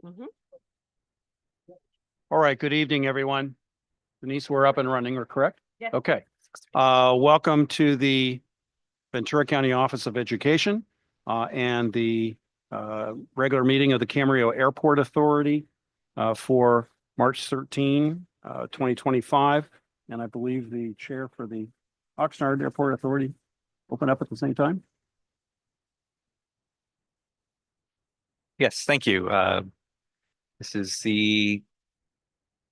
Mhm. All right, good evening, everyone. Denise, we're up and running, or correct? Yeah. Okay. Welcome to the Ventura County Office of Education and the regular meeting of the Camarillo Airport Authority for March 13, 2025. And I believe the chair for the Oxnard Airport Authority open up at the same time. Yes, thank you. This is the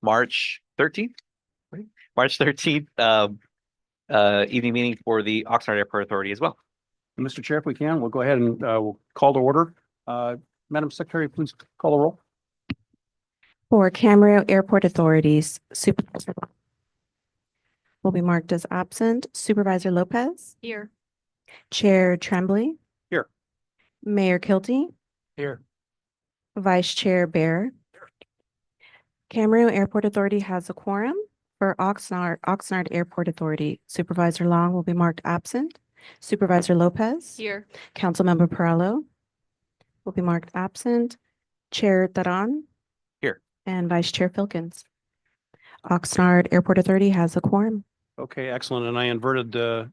March 13th, right? March 13th evening meeting for the Oxnard Airport Authority as well. Mr. Chair, if we can, we'll go ahead and we'll call to order. Madam Secretary, please call the roll. For Camarillo Airport Authorities, Supervisor will be marked as absent. Supervisor Lopez. Here. Chair Tremblay. Here. Mayor Kilty. Here. Vice Chair Bear. Camarillo Airport Authority has a quorum. For Oxnard Airport Authority, Supervisor Long will be marked absent. Supervisor Lopez. Here. Councilmember Perallo will be marked absent. Chair Taran. Here. And Vice Chair Filkins. Oxnard Airport Authority has a quorum. Okay, excellent. And I inverted our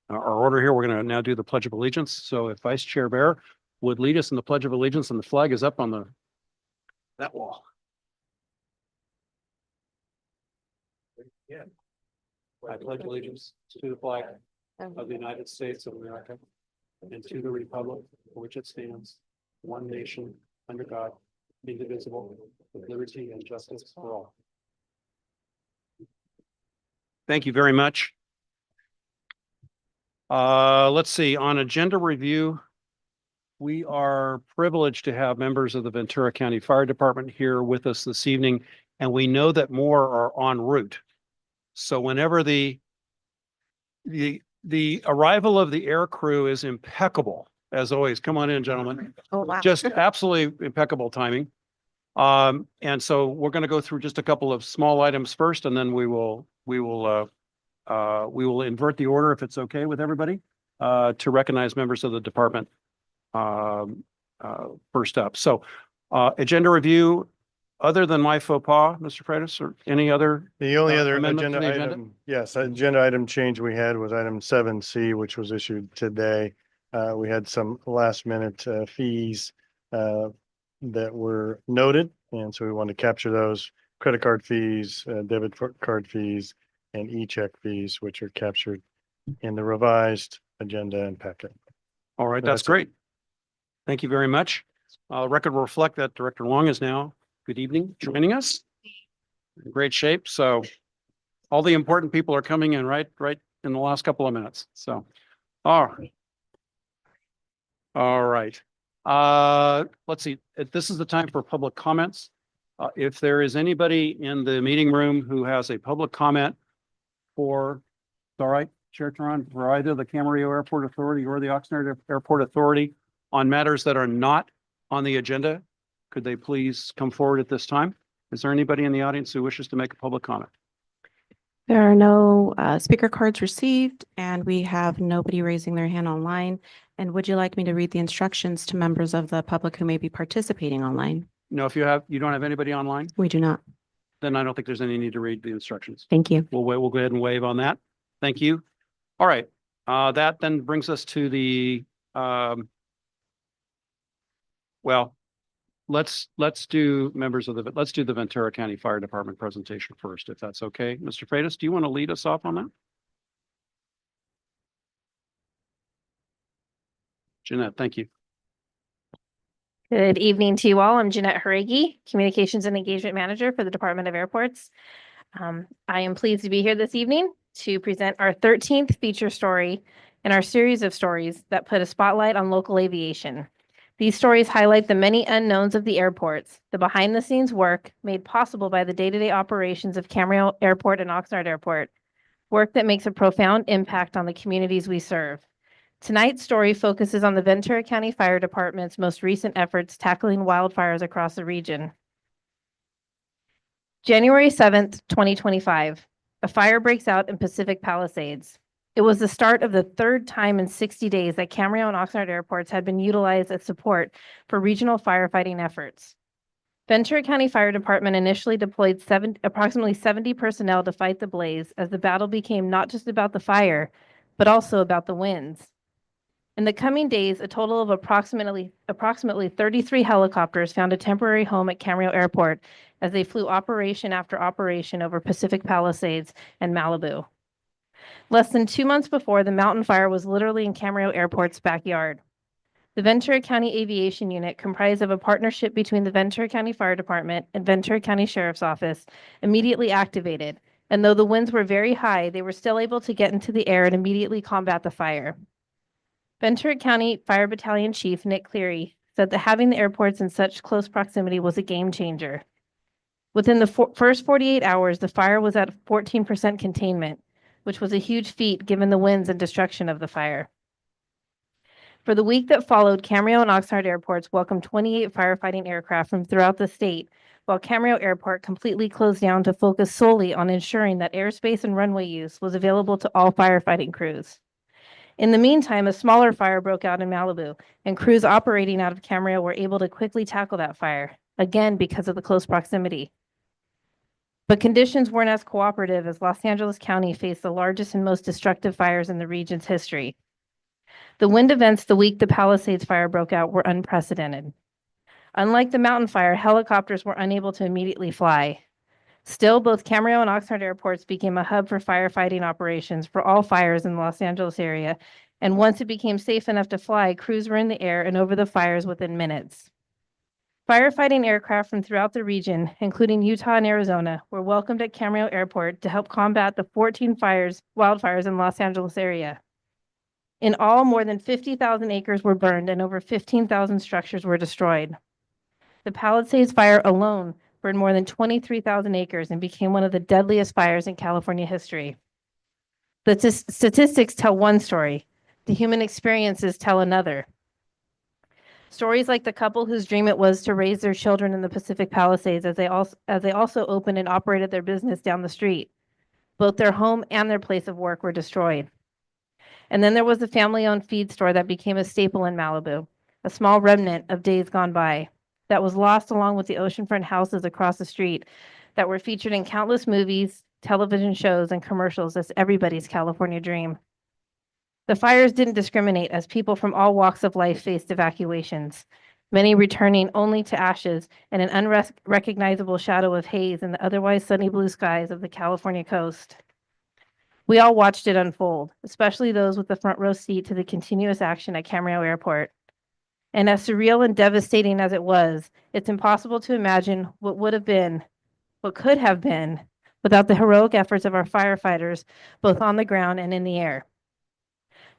order here. We're going to now do the Pledge of Allegiance. So if Vice Chair Bear would lead us in the Pledge of Allegiance, and the flag is up on that wall. Yeah. I pledge allegiance to the flag of the United States of America and to the republic for which it stands, one nation, under God, indivisible, with liberty and justice for all. Thank you very much. Let's see, on agenda review, we are privileged to have members of the Ventura County Fire Department here with us this evening, and we know that more are en route. So whenever the arrival of the air crew is impeccable, as always. Come on in, gentlemen. Oh, wow. Just absolutely impeccable timing. And so we're going to go through just a couple of small items first, and then we will invert the order if it's okay with everybody to recognize members of the department first up. So agenda review. Other than my faux pas, Mr. Freitas, or any other? The only other amendment to agenda the agenda? item, yes, agenda item change we had was item 7C, which was issued today. We had some last minute fees that were noted, and so we wanted to capture those credit card fees, debit card fees, and e-check fees, which are captured in the revised agenda and packet. All right, that's great. Thank you very much. Record will reflect that Director Long is now, good evening, joining us. In great shape. So all the important people are coming in right in the last couple of minutes. So, all right. Let's see. This is the time for public comments. If there is anybody in the meeting room who has a public comment for, all right, Chair Taran, for either the Camarillo Airport Authority or the Oxnard Airport Authority on matters that are not on the agenda, could they please come forward at this time? Is there anybody in the audience who wishes to make a public comment? There are no speaker cards received, and we have nobody raising their hand online. And would you like me to read the instructions to members of the public who may be participating online? No, if you don't have anybody online, We do not. then I don't think there's any need to read the instructions. Thank you. We'll go ahead and waive on that. Thank you. All right. That then brings us to the, well, let's do the Ventura County Fire Department presentation first, if that's okay. Mr. Freitas, do you want to lead us off on that? Jeanette, thank you. Good evening to you all. I'm Jeanette Haregi, Communications and Engagement Manager for the Department of Airports. I am pleased to be here this evening to present our 13th feature story in our series of stories that put a spotlight on local aviation. These stories highlight the many unknowns of the airports, the behind-the-scenes work made possible by the day-to-day operations of Camarillo Airport and Oxnard Airport, work that makes a profound impact on the communities we serve. Tonight's story focuses on the Ventura County Fire Department's most recent efforts tackling wildfires across the region. January 7th, 2025, a fire breaks out in Pacific Palisades. It was the start of the third time in 60 days that Camarillo and Oxnard airports had been utilized as support for regional firefighting efforts. Ventura County Fire Department initially deployed approximately 70 personnel to fight the blaze as the battle became not just about the fire, but also about the winds. In the coming days, a total of approximately 33 helicopters found a temporary home at Camarillo Airport as they flew operation after operation over Pacific Palisades and Malibu. Less than 2 months before, the mountain fire was literally in Camarillo Airport's backyard. The Ventura County Aviation Unit, comprised of a partnership between the Ventura County Fire Department and Ventura County Sheriff's Office, immediately activated, and though the winds were very high, they were still able to get into the air and immediately combat the fire. Ventura County Fire Battalion Chief Nick Cleary said that having the airports in such close proximity was a game changer. Within the first 48 hours, the fire was at 14% containment, which was a huge feat given the winds and destruction of the fire. For the week that followed, Camarillo and Oxnard airports welcomed 28 firefighting aircraft from throughout the state, while Camarillo Airport completely closed down to focus solely on ensuring that airspace and runway use was available to all firefighting crews. In the meantime, a smaller fire broke out in Malibu, and crews operating out of Camarillo were able to quickly tackle that fire, again because of the close proximity. But conditions weren't as cooperative as Los Angeles County faced the largest and most destructive fires in the region's history. The wind events the week the Palisades fire broke out were unprecedented. Unlike the mountain fire, helicopters were unable to immediately fly. Still, both Camarillo and Oxnard airports became a hub for firefighting operations for all fires in the Los Angeles area, and once it became safe enough to fly, crews were in the air and over the fires within minutes. Firefighting aircraft from throughout the region, including Utah and Arizona, were welcomed at Camarillo Airport to help combat the 14 wildfires in Los Angeles area. In all, more than 50,000 acres were burned and over 15,000 structures were destroyed. The Palisades fire alone burned more than 23,000 acres and became one of the deadliest fires in California history. The statistics tell one story. The human experiences tell another. Stories like the couple whose dream it was to raise their children in the Pacific Palisades as they also opened and operated their business down the street. Both their home and their place of work were destroyed. And then there was the family-owned feed store that became a staple in Malibu, a small remnant of days gone by, that was lost along with the oceanfront houses across the street that were featured in countless movies, television shows, and commercials as everybody's California dream. The fires didn't discriminate as people from all walks of life faced evacuations, many returning only to ashes and an unrecognizable shadow of haze in the otherwise sunny blue skies of the California coast. We all watched it unfold, especially those with the front row seat to the continuous action at Camarillo Airport. And as surreal and devastating as it was, it's impossible to imagine what could have been, without the heroic efforts of our firefighters, both on the ground and in the air.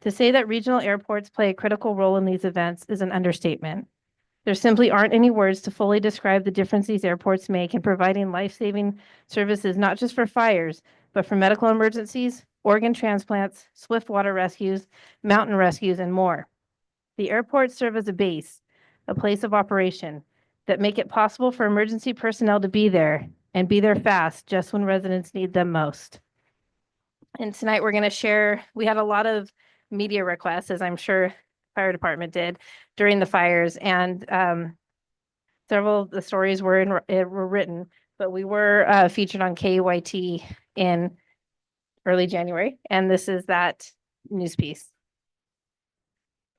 To say that regional airports play a critical role in these events is an understatement. There simply aren't any words to fully describe the difference these airports make in providing life-saving services, not just for fires, but for medical emergencies, organ transplants, swift water rescues, mountain rescues, and more. The airports serve as a base, a place of operation, that make it possible for emergency personnel to be there and be there fast just when residents need them most. And tonight we're going to share, we had a lot of media requests, as I'm sure fire department did during the fires, and several of the stories were written, but we were featured on KYT in early January, and this is that news piece.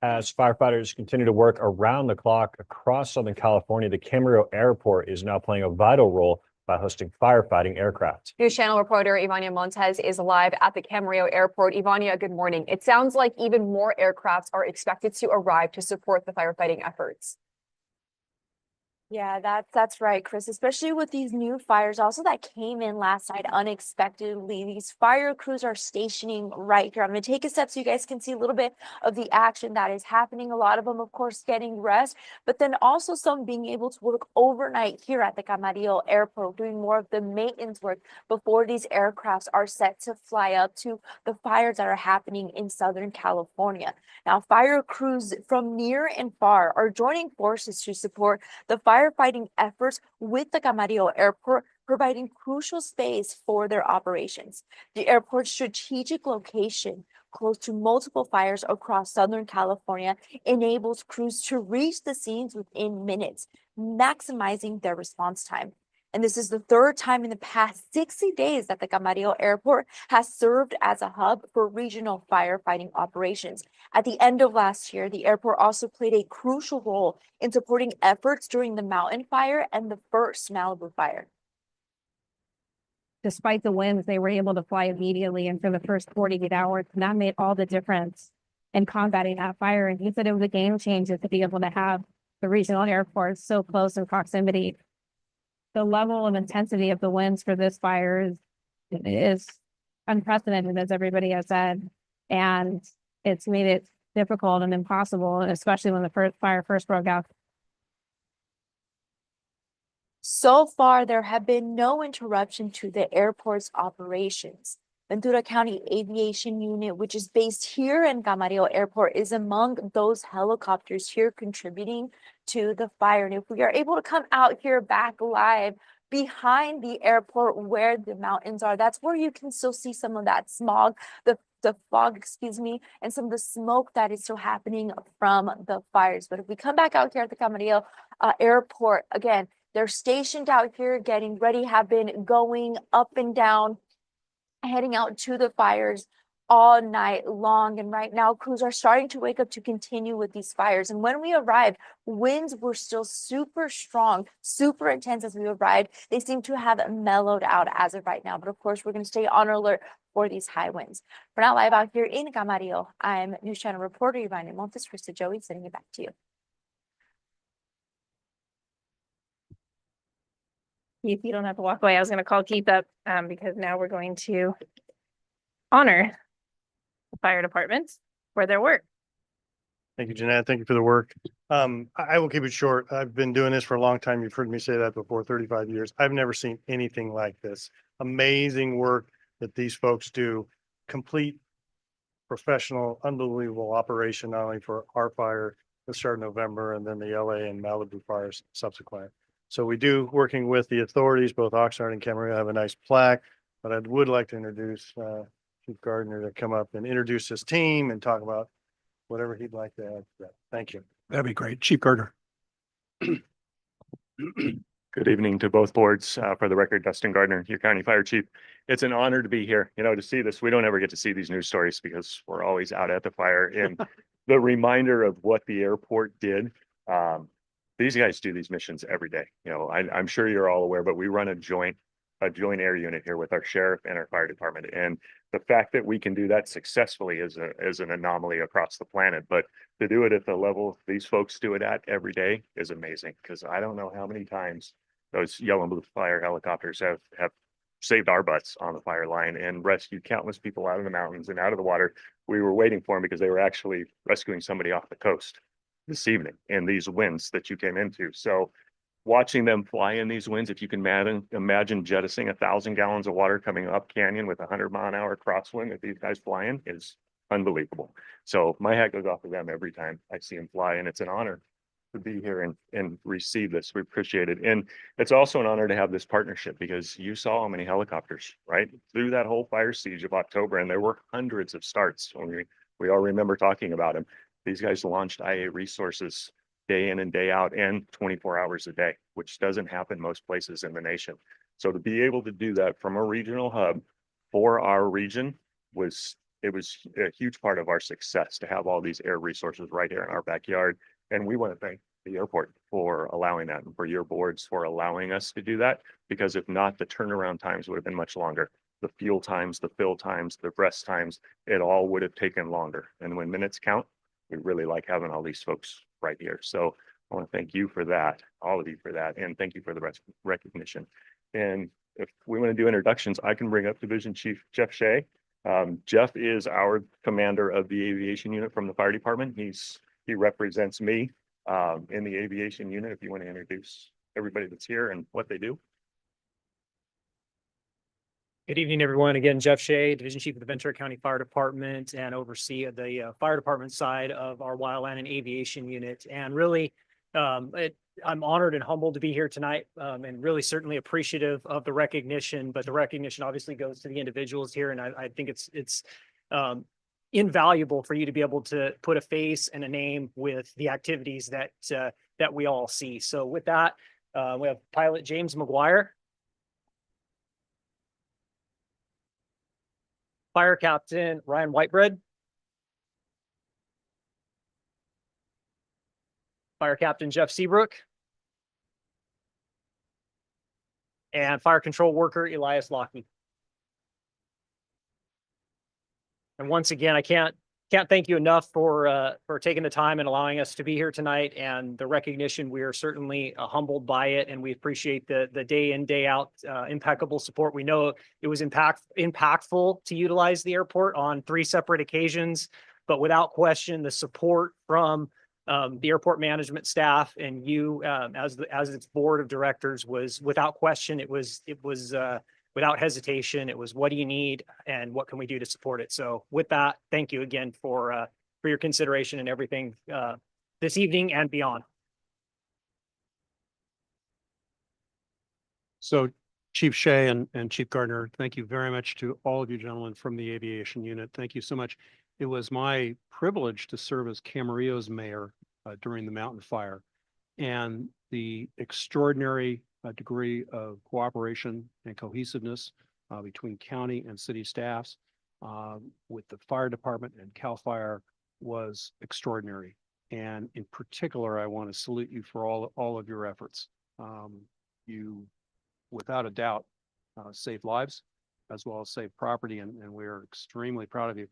As firefighters continue to work around the clock across Southern California, the Camarillo Airport is now playing a vital role by hosting firefighting aircraft. News Channel reporter Ivania Montez is live at the Camarillo Airport. Ivania, good morning. It sounds like even more aircrafts are expected to arrive to support the firefighting efforts. Yeah, that's right, Chris, especially with these new fires also that came in last night unexpectedly. These fire crews are stationing right here. I'm going to take a step so you guys can see a little bit of the action that is happening. A lot of them, of course, getting rest, but then also some being able to work overnight here at the Camarillo Airport, doing more of the maintenance work before these aircrafts are set to fly up to the fires that are happening in Southern California. Now, fire crews from near and far are joining forces to support the firefighting efforts with the Camarillo Airport providing crucial space for their operations. The airport's strategic location, close to multiple fires across Southern California, enables crews to reach the scenes within minutes, maximizing their response time. And this is the third time in the past 60 days that the Camarillo Airport has served as a hub for regional firefighting operations. At the end of last year, the airport also played a crucial role in supporting efforts during the Mountain Fire and the first Malibu Fire. Despite the winds, they were able to fly immediately and for the first 48 hours, and that made all the difference in combating that fire. And he said it was a game changer to be able to have the regional airports so close in proximity. The level of intensity of the winds for this fire is unprecedented, as everybody has said, and it's made it difficult and impossible, especially when the fire first broke out. So far, there have been no interruption to the airport's operations. Ventura County Aviation Unit, which is based here in Camarillo Airport, is among those helicopters here contributing to the fire. And if we are able to come out here back live behind the airport where the mountains are, that's where you can still see some of that smog, the fog, excuse me, and some of the smoke that is still happening from the fires. But if we come back out here at the Camarillo Airport, again, they're stationed out here getting ready, have been going up and down, heading out to the fires all night long. And right now, crews are starting to wake up to continue with these fires. And when we arrived, winds were still super strong, super intense as we arrived. They seem to have mellowed out as of right now. But of course, we're going to stay on alert for these high winds. For now, live out here in Camarillo, I'm News Channel reporter Ivana Montes. Krista Joey, sending it back to you. Keith, you don't have to walk away. I was going to call Keith up because now we're going to honor the fire departments for their work. Thank you, Jeanette. Thank you for the work. I will keep it short. I've been doing this for a long time. You've heard me say that before, 35 years. I've never seen anything like this. Amazing work that these folks do. Complete, professional, unbelievable operation, not only for our fire that started in November and then the LA and Malibu fires subsequent. So we do, working with the authorities, both Oxnard and Camarillo, have a nice plaque, but I would like to introduce Chief Gardner to come up and introduce his team and talk about whatever he'd like to add to that. Thank you. That'd be great. Chief Gardner. Good evening to both boards. For the record, Dustin Gardner, your county fire chief. It's an honor to be here, to see this. We don't ever get to see these news stories because we're always out at the fire. And the reminder of what the airport did, these guys do these missions every day. I'm sure you're all aware, but we run a joint air unit here with our sheriff and our fire department. And the fact that we can do that successfully is an anomaly across the planet. But to do it at the level these folks do it at every day is amazing, because I don't know how many times those yellow and blue fire helicopters have saved our butts on the fire line and rescued countless people out of the mountains and out of the water. We were waiting for them because they were actually rescuing somebody off the coast this evening in these winds that you came into. So watching them fly in these winds, if you can imagine jettisoning 1,000 gallons of water coming up canyon with 100-mile-an-hour crosswind that these guys fly in is unbelievable. So my hat goes off to them every time I see them fly, and it's an honor to be here and receive this. We appreciate it. And it's also an honor to have this partnership, because you saw how many helicopters, right? Through that whole fire siege of October, and there were hundreds of starts. When we all remember talking about them. These guys launched IA resources day in and day out and 24 hours a day, which doesn't happen most places in the nation. So to be able to do that from a regional hub for our region was a huge part of our success, to have all these air resources right here in our backyard. And we want to thank the airport for allowing that, and for your boards for allowing us to do that, because if not, the turnaround times would have been much longer. The fuel times, the fill times, the rest times, it all would have taken longer. And when minutes count, we really like having all these folks right here. So I want to thank you for that, all of you for that, and thank you for the recognition. And if we want to do introductions, I can bring up Division Chief Jeff Shea. Jeff is our commander of the aviation unit from the fire department. He represents me in the aviation unit. If you want to introduce everybody that's here and what they do. Good evening, everyone. Again, Jeff Shea, Division Chief of the Ventura County Fire Department, and oversee the fire department side of our wildland and aviation unit. And really, I'm honored and humbled to be here tonight, and really certainly appreciative of the recognition, but the recognition obviously goes to the individuals here. And I think it's invaluable for you to be able to put a face and a name with the activities that we all see. So with that, we have Pilot James McGuire, Fire Captain Ryan Whitebread, Fire Captain Jeff Seabrook, and Fire Control Worker Elias Lockney. And once again, I can't thank you enough for taking the time and allowing us to be here tonight, and the recognition. We are certainly humbled by it, and we appreciate the day in, day out impeccable support. We know it was impactful to utilize the airport on 3 separate occasions, but without question, the support from the airport management staff and you as its board of directors was without question. It was without hesitation. It was, what do you need and what can we do to support it? So with that, thank you again for your consideration and everything this evening and beyond. So Chief Shea and Chief Gardner, thank you very much to all of you gentlemen from the aviation unit. Thank you so much. It was my privilege to serve as Camarillo's mayor during the mountain fire, and the extraordinary degree of cooperation and cohesiveness between county and city staffs with the fire department and CAL FIRE was extraordinary. And in particular, I want to salute you for all of your efforts. You, without a doubt, saved lives as well as saved property, and we're extremely proud of you.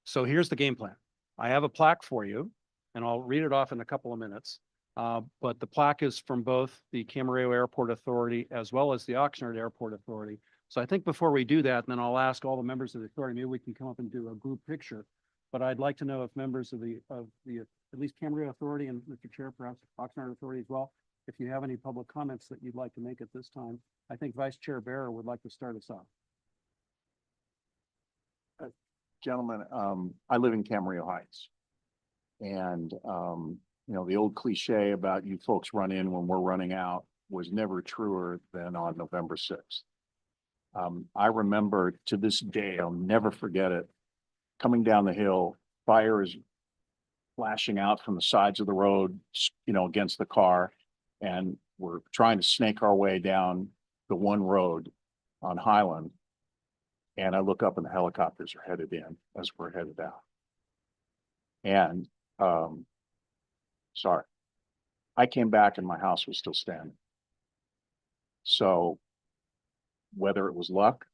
So here's the game plan. I have a plaque for you, and I'll read it off in a couple of minutes. But the plaque is from both the Camarillo Airport Authority as well as the Oxnard Airport Authority. So I think before we do that, then I'll ask all the members of the authority, maybe we can come up and do a group picture. But I'd like to know if members of the at least Camarillo Authority and Mr. Chair, perhaps Oxnard Authority as well, if you have any public comments that you'd like to make at this time. I think Vice Chair Bear would like to start us off. Gentlemen, I live in Camarillo Heights. And, you know, the old cliche about you folks run in when we're running out was never truer than on November 6th. I remember to this day, I'll never forget it, coming down the hill, fire is flashing out from the sides of the road, you know, against the car. And we're trying to snake our way down the one road on Highland. And I look up and the helicopters are headed in as we're headed out. And, sorry, I came back and my house was still standing. So whether it was luck,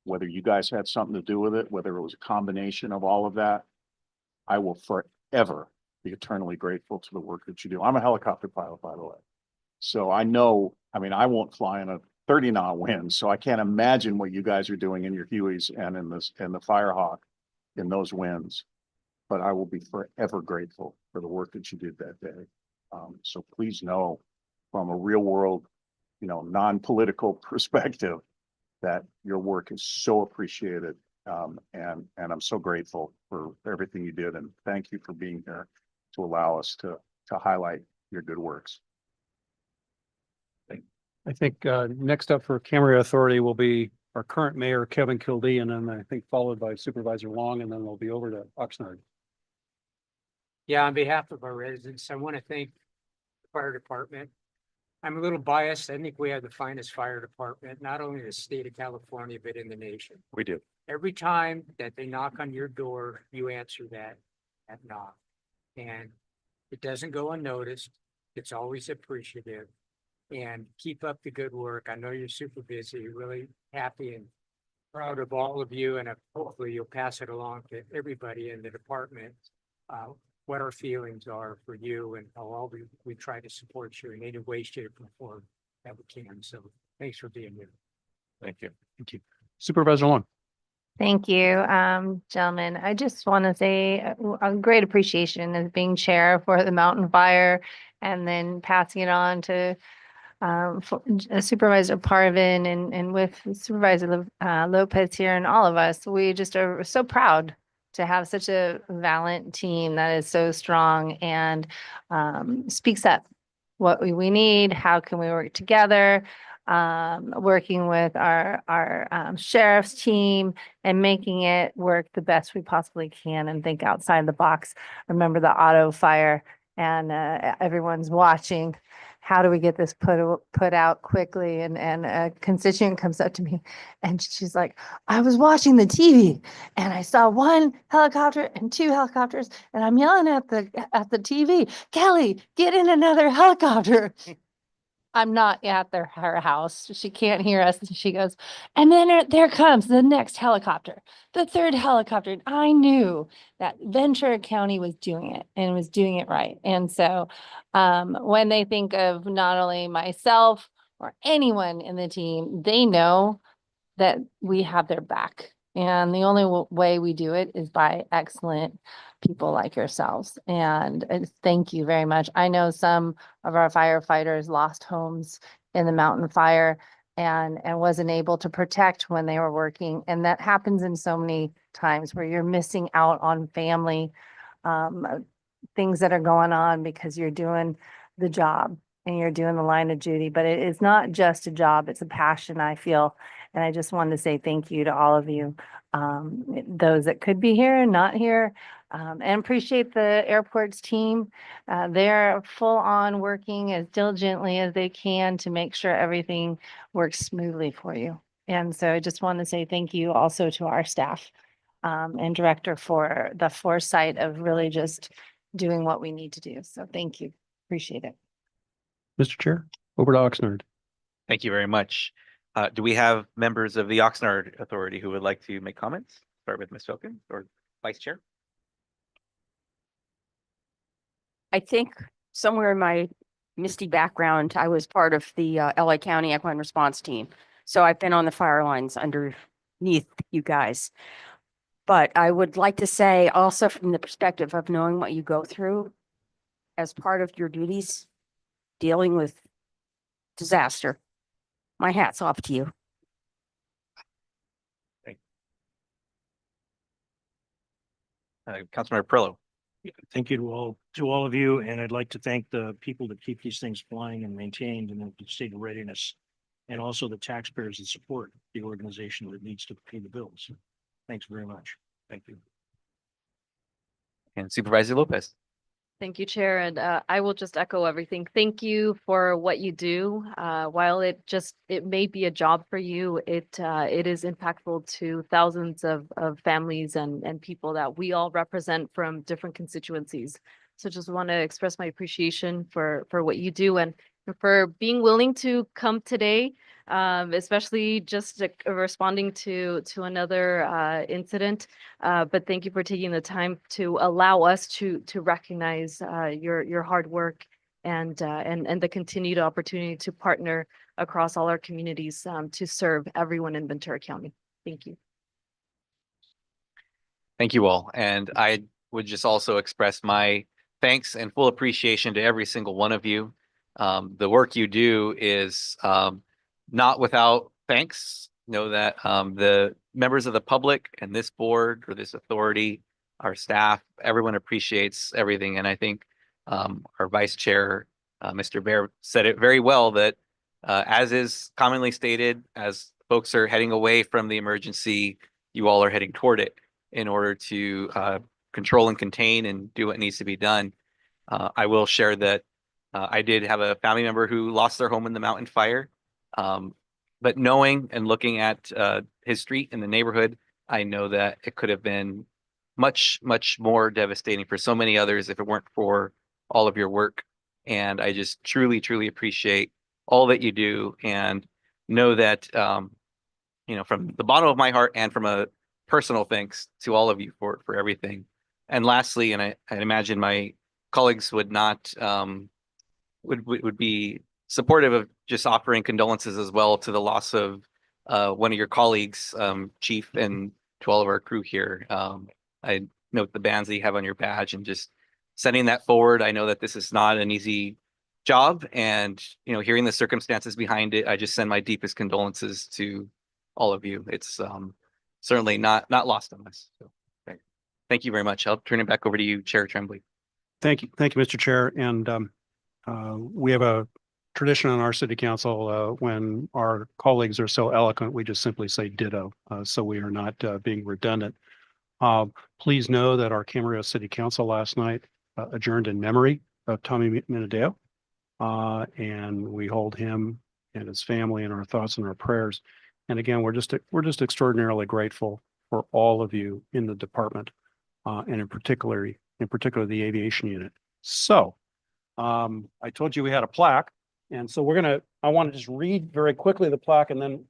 whether you guys had something to do with it, whether it was a combination of all of that, I will forever be eternally grateful to the work that you do. I'm a helicopter pilot, by the way. So I know, I mean, I won't fly in a 30-knot wind, so I can't imagine what you guys are doing in your Hueys and in the Firehawk in those winds. But I will be forever grateful for the work that you did that day. So please know, from a real world, you know, non-political perspective, that your work is so appreciated. And I'm so grateful for everything you did, and thank you for being here to allow us to highlight your good works. I think next up for Camarillo Authority will be our current mayor, Kevin Kildee, and then I think followed by Supervisor Long, and then we'll be over to Oxnard. Yeah, on behalf of our residents, I want to thank the fire department. I'm a little biased. I think we have the finest fire department, not only in the state of California, but in the nation. We do. Every time that they knock on your door, you answer that knock. And it doesn't go unnoticed. It's always appreciative. And keep up the good work. I know you're super busy, really happy and proud of all of you. And hopefully you'll pass it along to everybody in the department, what our feelings are for you and how all we try to support you in any way, shape, or form that we can. So thanks for being here. Thank you. Thank you. Supervisor Long. Thank you, gentlemen. I just want to say a great appreciation as being chair for the mountain fire and then passing it on to Supervisor Parvin and with Supervisor Lopez here and all of us. We just are so proud to have such a valiant team that is so strong and speaks up what we need, how can we work together, working with our sheriff's team and making it work the best we possibly can and think outside the box. Remember the auto fire and everyone's watching. How do we get this put out quickly? And a constituent comes up to me and she's like, I was watching the TV and I saw one helicopter and two helicopters and I'm yelling at the TV, Kelly, get in another helicopter. I'm not at her house. She can't hear us. And she goes, and then there comes the next helicopter, the third helicopter. And I knew that Ventura County was doing it and was doing it right. And so when they think of not only myself or anyone in the team, they know that we have their back. And the only way we do it is by excellent people like yourselves. And thank you very much. I know some of our firefighters lost homes in the mountain fire and wasn't able to protect when they were working. And that happens in so many times where you're missing out on family, things that are going on because you're doing the job and you're doing the line of duty. But it is not just a job, it's a passion, I feel. And I just wanted to say thank you to all of you, those that could be here and not here, and appreciate the airport's team. They're full on working as diligently as they can to make sure everything works smoothly for you. And so I just want to say thank you also to our staff and director for the foresight of really just doing what we need to do. So thank you. Appreciate it. Mr. Chair, over to Oxnard. Thank you very much. Do we have members of the Oxnard Authority who would like to make comments? Start with Ms. Wilkins or Vice Chair. I think somewhere in my misty background, I was part of the LA County Equine Response Team. So I've been on the fire lines underneath you guys. But I would like to say also from the perspective of knowing what you go through as part of your duties, dealing with disaster. My hat's off to you. Councilmember Perillo. Thank you to all of you, and I'd like to thank the people that keep these things flying and maintained in a state of readiness, and also the taxpayers that support the organization that needs to pay the bills. Thanks very much. Thank you. And Supervisor Lopez. Thank you, Chair, and I will just echo everything. Thank you for what you do. While it may be a job for you, it is impactful to thousands of families and people that we all represent from different constituencies. So just want to express my appreciation for what you do and for being willing to come today, especially just responding to another incident. But thank you for taking the time to allow us to recognize your hard work and the continued opportunity to partner across all our communities to serve everyone in Ventura County. Thank you. Thank you all. And I would just also express my thanks and full appreciation to every single one of you. The work you do is not without thanks. Know that the members of the public and this board or this authority, our staff, everyone appreciates everything. And I think our vice chair, Mr. Bear, said it very well that as is commonly stated, as folks are heading away from the emergency, you all are heading toward it in order to control and contain and do what needs to be done. I will share that I did have a family member who lost their home in the mountain fire. But knowing and looking at his street in the neighborhood, I know that it could have been much, much more devastating for so many others if it weren't for all of your work. And I just truly, truly appreciate all that you do and know that, from the bottom of my heart and from a personal thanks to all of you for everything. And lastly, and I imagine my colleagues would not, would be supportive of just offering condolences as well to the loss of one of your colleagues, Chief, and to all of our crew here. I note the bands that you have on your badge and just sending that forward. I know that this is not an easy job, and hearing the circumstances behind it, I just send my deepest condolences to all of you. It's certainly not lost on us. So, thank you very much. I'll turn it back over to you, Chair Tremblay. Thank you, Mr. Chair. And we have a tradition on our city council, when our colleagues are so eloquent, we just simply say ditto. So we are not being redundant. Please know that our Camarillo City Council last night adjourned in memory of Tommy Minadeo. And we hold him and his family in our thoughts and our prayers. And again, we're just extraordinarily grateful for all of you in the department, and in particular the aviation unit. So I told you we had a plaque, and so I want to just read very quickly the plaque and then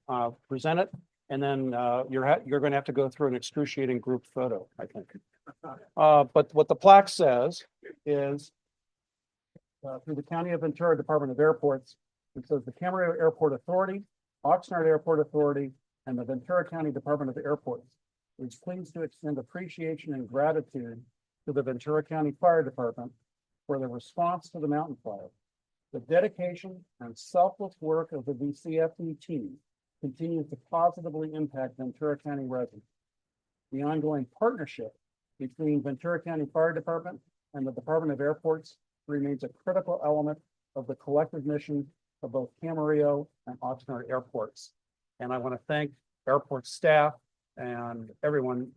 present it. And then you're going to have to go through an excruciating group photo, I think. But what the plaque says is, through the County of Ventura Department of Airports, it says the Camarillo Airport Authority, Oxnard Airport Authority, and the Ventura County Department of Airports is pleased to extend appreciation and gratitude to the Ventura County Fire Department for the response to the mountain fire. The dedication and selfless work of the VCFD team continues to positively impact Ventura County residents. The ongoing partnership between Ventura County Fire Department and the Department of Airports remains a critical element of the collective mission of both Camarillo and Oxnard airports. And I want to thank airport staff and everyone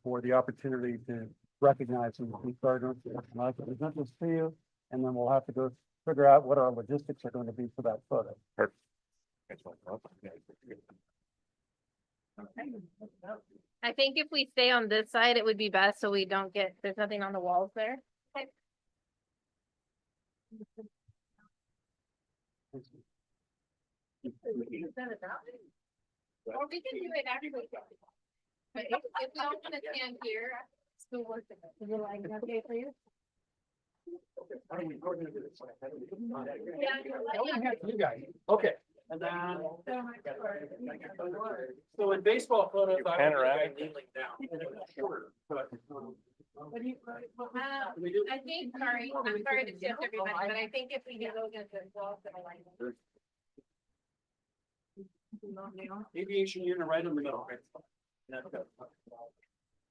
for the opportunity to recognize and present this to you, and then we'll have to go figure out what our logistics are going to be for that photo. I think if we stay on this side, it would be best so we don't there's nothing on the walls there. Okay. Or we can do it after. But if we all want to stand here, still work it. Is it like okay for you? You guys. Okay. And then, so in baseball photos, I kneeling down. I think, I'm sorry to shift everybody, but I think if we get those as well, Aviation unit right in the middle.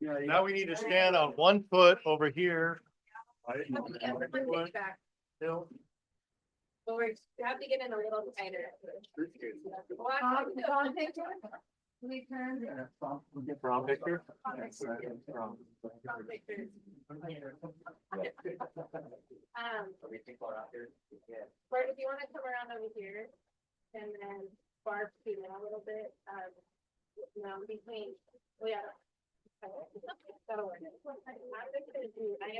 Now we need to stand on 1 foot over here. But we have to get in a little tighter. We turn. Prom picture. Bart, if you want to come around over here and then Barb to a little bit, between, well, yeah. That'll work. I am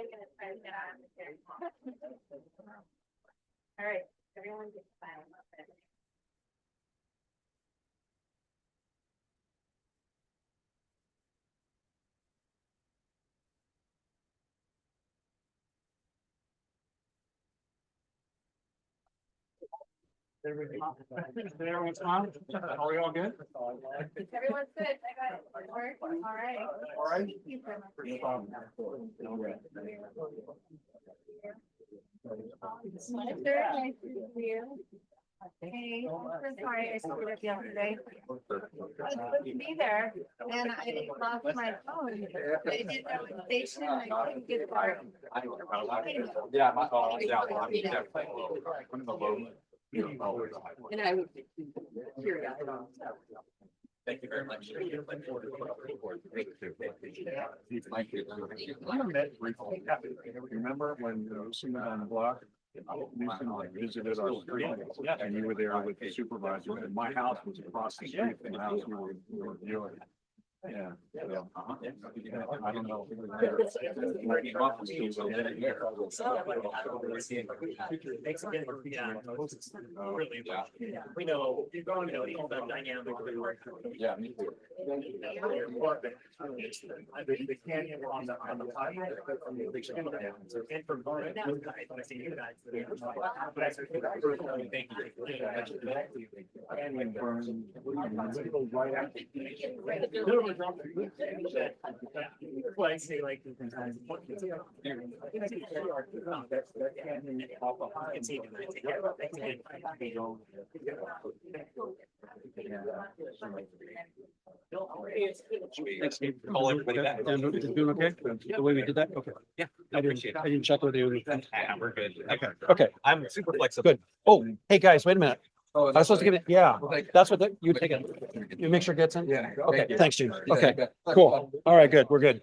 gonna try to get out of here. All right, everyone get silent. Everyone's on? Are we all good? Everyone's good. I got it. All right. All right. Nice to see you. Hey, I'm sorry I screwed up yesterday. I was supposed to be there and I lost my phone. I didn't know the station. I couldn't get it. Yeah, And I would curious. Thank you very much. Remember when Lucy was on the block? Lucy visited our street and you were there with the supervisor and my house was across the street from the house we were viewing. Yeah. I don't know. We know, all that dynamic. Yeah, me too. The canyon on the pipe. And from I see you guys. Thank you. And when right after. Thanks, Steve. Call everybody back. Doing okay? The way we did that? Okay. Yeah, I didn't check with you. we're good. Okay, okay, I'm super flexible. good. Oh, hey, guys, wait a minute. I was supposed to give it, yeah, that's what, you take it. You make sure it gets in? Yeah. Okay, thanks, Chief. Okay, cool. All right, good, we're good.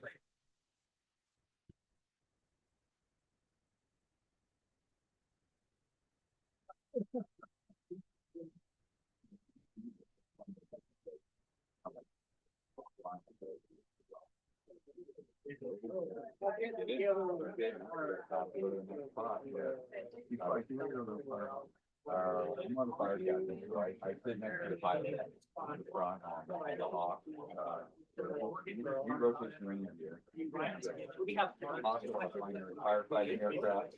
I'm on the fire captain, so I sit next to the pilot on the front, on the dock. We rotate in here. Firefighting aircraft.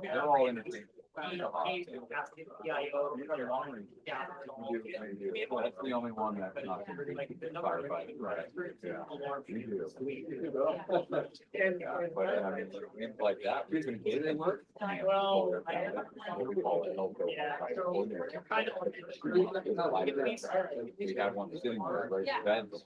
They're all in the that's the only one that's not firefighting, right? Yeah. We do. But I mean, like that, we can get it work. Well, we call it local. We have one sitting there, right? Events.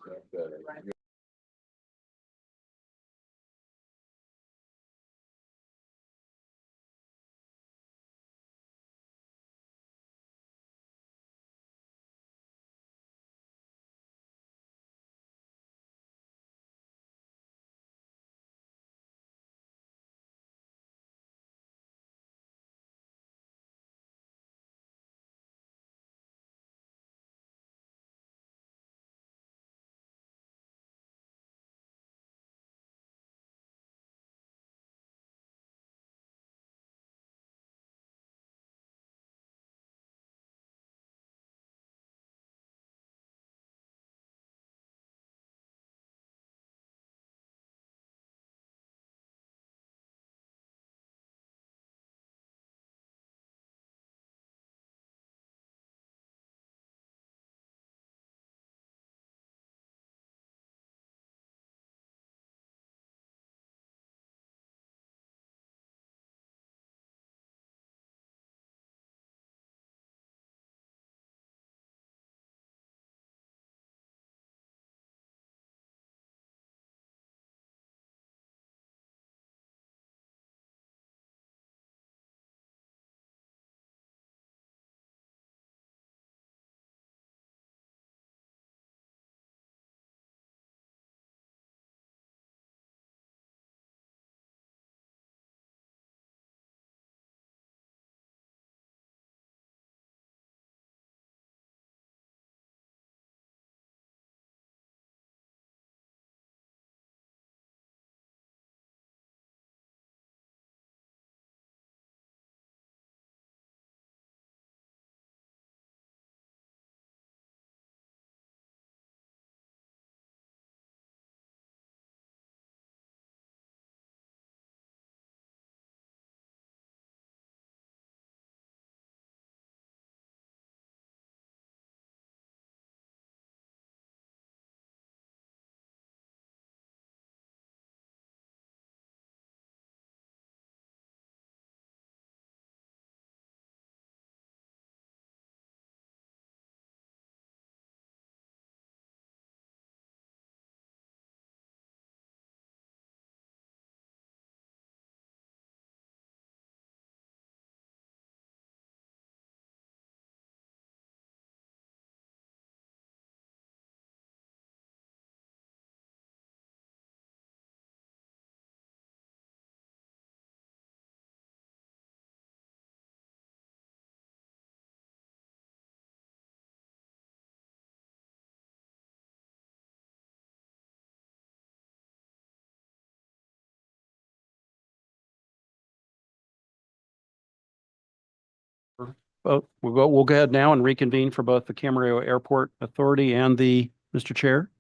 We'll go ahead now and reconvene for both the Camarillo Airport Authority and the, Mr. Chair,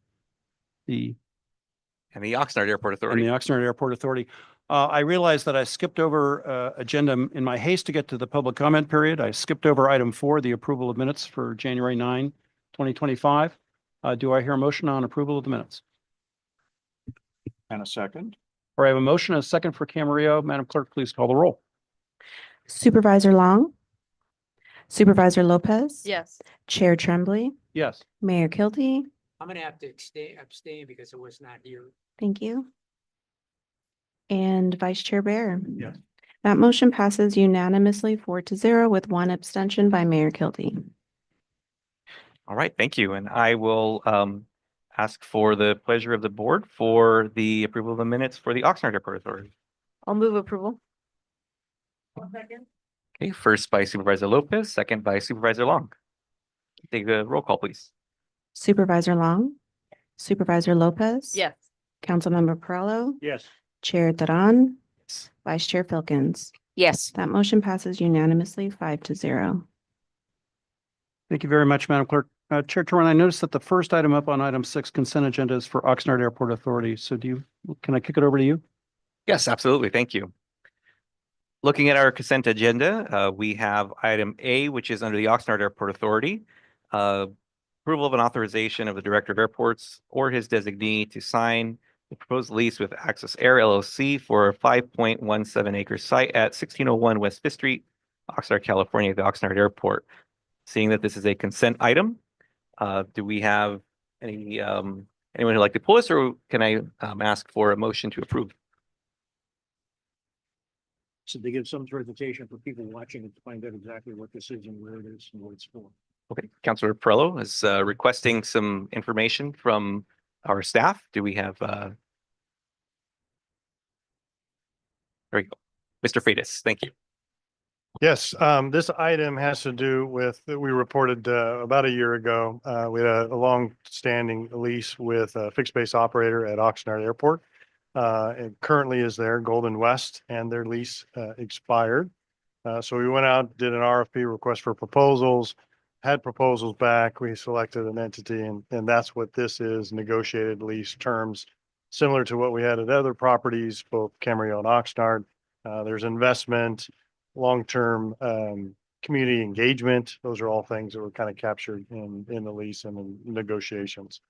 the And the Oxnard Airport and Authority. the Oxnard Airport Authority. I realized that I skipped over agenda in my haste to get to the public comment period. I skipped over item 4, the approval of minutes for January 9, 2025. Do I hear a motion on approval of the minutes? And a second. Or I have a motion and a second for Camarillo. Madam Clerk, please call the roll. Supervisor Long, Supervisor Lopez. Yes. Chair Tremblay, Yes. Mayor Kilty. I'm gonna have to abstain because I was not here. Thank you. And Vice Chair Bear. Yes. That motion passes unanimously 4-0 with one abstention by Mayor Kilty. All right, thank you. And I will ask for the pleasure of the board for the approval of the minutes for the Oxnard Airport Authority. I'll move approval. Okay, first by Supervisor Lopez, second by Supervisor Long. Take a roll call, please. Supervisor Long, Supervisor Lopez. Yes. Councilmember Perrello, Yes. Chair Teran, Vice Chair Filkins. Yes. That motion passes unanimously 5-0. Thank you very much, Madam Clerk. Chair Torren, I noticed that the first item up on item 6 consent agenda is for Oxnard Airport Authority. So can I kick it over to you? Yes, absolutely. Thank you. Looking at our consent agenda, we have item A, which is under the Oxnard Airport Authority. Approval of an authorization of the Director of Airports or his designee to sign the proposed lease with Access Air LLC for a 5.17 acre site at 1601 West Fifth Street, Oxnard, California, the Oxnard Airport. Seeing that this is a consent item, do we have anyone who'd like to pull this, or can I ask for a motion to approve? So they give some presentation for people watching to find out exactly what this is and where it is and what it's for. Okay, Councilor Perrello is requesting some information from our staff. Do we have? There we go. Mr. Freitas, thank you. Yes, this item has to do with, we reported about a year ago, we had a long-standing lease with a fixed base operator at Oxnard Airport. It currently is there, Golden West, and their lease expired. So we went out, did an RFP, request for proposals, had proposals back. We selected an entity, and that's what this is, negotiated lease terms, similar to what we had at other properties, both Camarillo and Oxnard. There's investment, long-term community engagement. Those are all things that were kind of captured in the lease and in negotiations.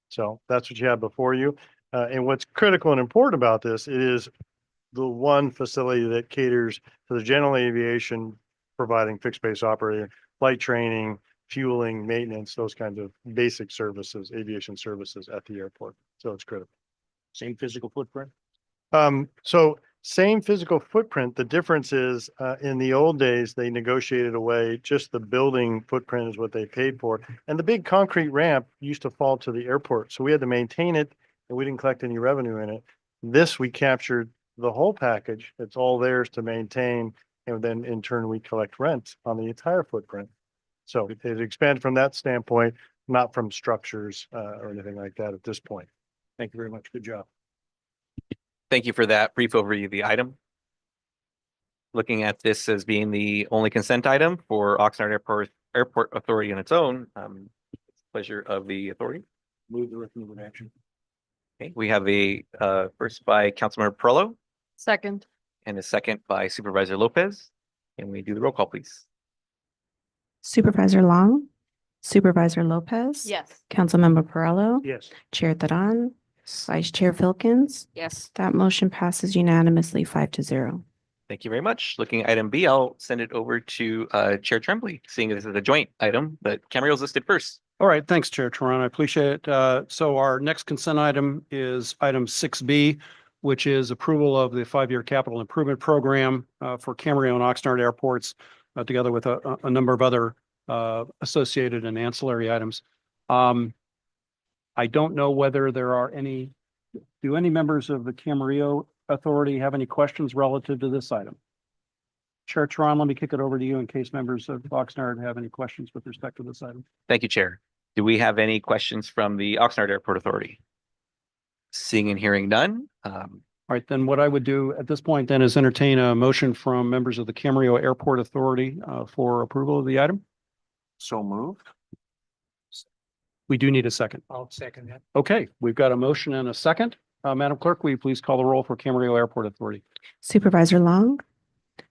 So that's what you have before you. And what's critical and important about this, it is the one facility that caters to the general aviation, providing fixed base operator, flight training, fueling, maintenance, those kinds of basic services, aviation services at the airport. So it's critical. Same physical footprint? So same physical footprint. The difference is in the old days, they negotiated away just the building footprint is what they paid for. And the big concrete ramp used to fall to the airport. So we had to maintain it and we didn't collect any revenue in it. This, we captured the whole package. It's all theirs to maintain. And then in turn, we collect rent on the entire footprint. So it expanded from that standpoint, not from structures or anything like that at this point. Thank you very much. Good job. Thank you for that brief overview of the item. Looking at this as being the only consent item for Oxnard Airport Authority on its own, pleasure of the authority. Move the recommended action. Okay, we have a first by Councilmember Perrello Second. and a second by Supervisor Lopez. Can we do the roll call, please? Supervisor Long, Supervisor Lopez. Yes. Councilmember Perrello. Yes. Chair Teran, Vice Chair Filkins. Yes. That motion passes unanimously 5-0. Thank you very much. Looking at item B, I'll send it over to Chair Tremblay, seeing this is a joint item, but Camarillo's listed first. All right, thanks, Chair Teran. I appreciate it. So our next consent item is item 6B, which is approval of the 5-year capital improvement program for Camarillo and Oxnard airports, together with a number of other associated and ancillary items. I don't know whether there are do any members of the Camarillo Authority have any questions relative to this item? Chair Teran, let me kick it over to you in case members of Oxnard have any questions with respect to this item. Thank you, Chair. Do we have any questions from the Oxnard Airport Authority? Seeing and hearing none. All right, then what I would do at this point then is entertain a motion from members of the Camarillo Airport Authority for approval of the item. So moved. We do need a second. I'll second that. Okay, we've got a motion and a second. Madam Clerk, will you please call the roll for Camarillo Airport Authority? Supervisor Long,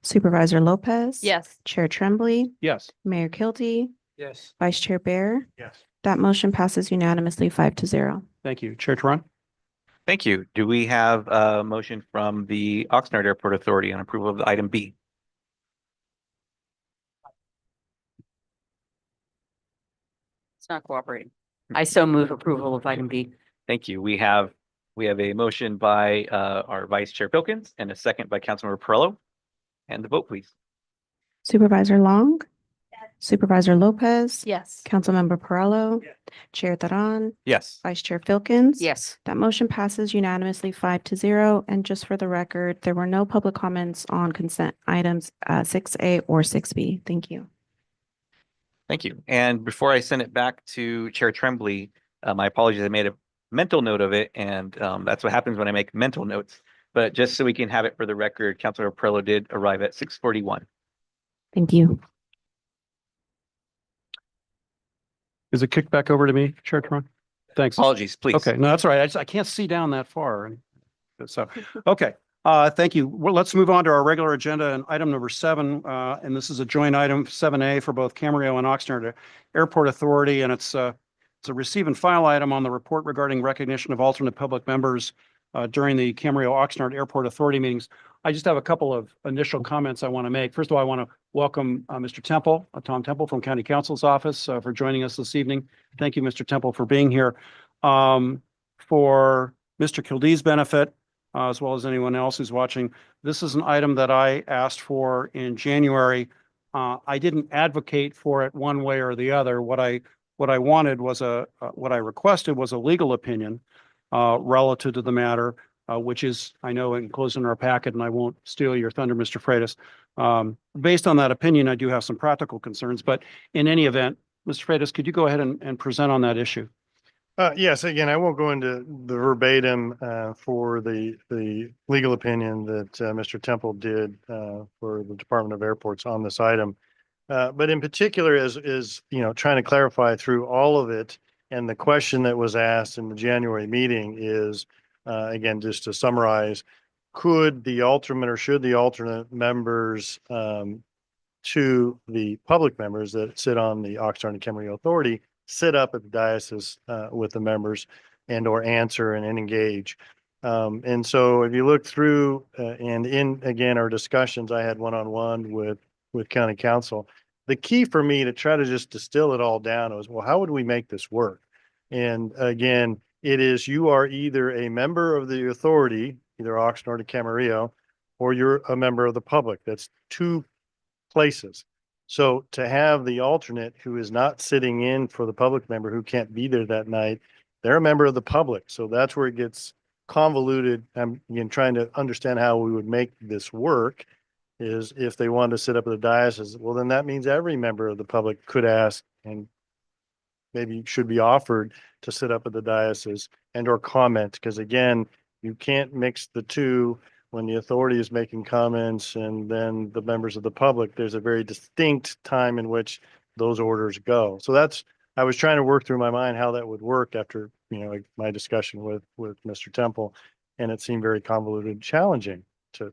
Supervisor Lopez. Yes. Chair Tremblay, Yes. Mayor Kilty, Yes. Vice Chair Bear. Yes. That motion passes unanimously 5-0. Thank you. Chair Turan? Thank you. Do we have a motion from the Oxnard Airport Authority on approval of item B? It's not cooperating. I so move approval of item B. Thank you. We have a motion by our Vice Chair Pilkins and a second by Councilmember Perillo. And the vote, please. Supervisor Long, Supervisor Lopez. Yes. Councilmember Perrello. Chair Taran, Yes. Vice Chair Filkins. Yes. That motion passes unanimously 5-0. And just for the record, there were no public comments on consent items 6A or 6B. Thank you. Thank you. And before I send it back to Chair Tremblay, my apologies, I made a mental note of it, and that's what happens when I make mental notes. But just so we can have it for the record, Councilor Perillo did arrive at 6:41. Thank you. Is it kicked back over to me, Chair Turan? Thanks. Apologies, please. Okay, no, that's all right. I can't see down that far. So, okay, thank you. Well, let's move on to our regular agenda and item number 7. And this is a joint item 7A for both Camarillo and Oxnard Airport Authority. And it's a receive and file item on the report regarding recognition of alternate public members during the Camarillo Oxnard Airport Authority meetings. I just have a couple of initial comments I want to make. First of all, I want to welcome Mr. Temple, Tom Temple from County Council's office for joining us this evening. Thank you, Mr. Temple, for being here. For Mr. Kildee's benefit, as well as anyone else who's watching, this is an item that I asked for in January. I didn't advocate for it one way or the other. What I wanted was what I requested was a legal opinion relative to the matter, which is, I know, enclosed in our packet, and I won't steal your thunder, Mr. Freitas. Based on that opinion, I do have some practical concerns, but in any event, Mr. Freitas, could you go ahead and present on that issue? Yes, again, I won't go into the verbatim for the legal opinion that Mr. Temple did for the Department of Airports on this item. But in particular, is trying to clarify through all of it, and the question that was asked in the January meeting is, again, just to summarize, could the alternate or should the alternate members to the public members that sit on the Oxnard and Camarillo Authority sit up at the diocese with the members and or answer and engage. And so if you look through and in, again, our discussions, I had one-on-one with county council. The key for me to try to just distill it all down was, well, how would we make this work? And again, it is you are either a member of the authority, either Oxnard or Camarillo, or you're a member of the public. That's two places. So to have the alternate who is not sitting in for the public member who can't be there that night, they're a member of the public. So that's where it gets convoluted. I'm again trying to understand how we would make this work. Is if they wanted to sit up at the diocese, well, then that means every member of the public could ask and maybe should be offered to sit up at the diocese and or comment. Because again, you can't mix the two. When the authority is making comments and then the members of the public, there's a very distinct time in which those orders go. So I was trying to work through my mind how that would work after, my discussion with Mr. Temple, and it seemed very convoluted and challenging to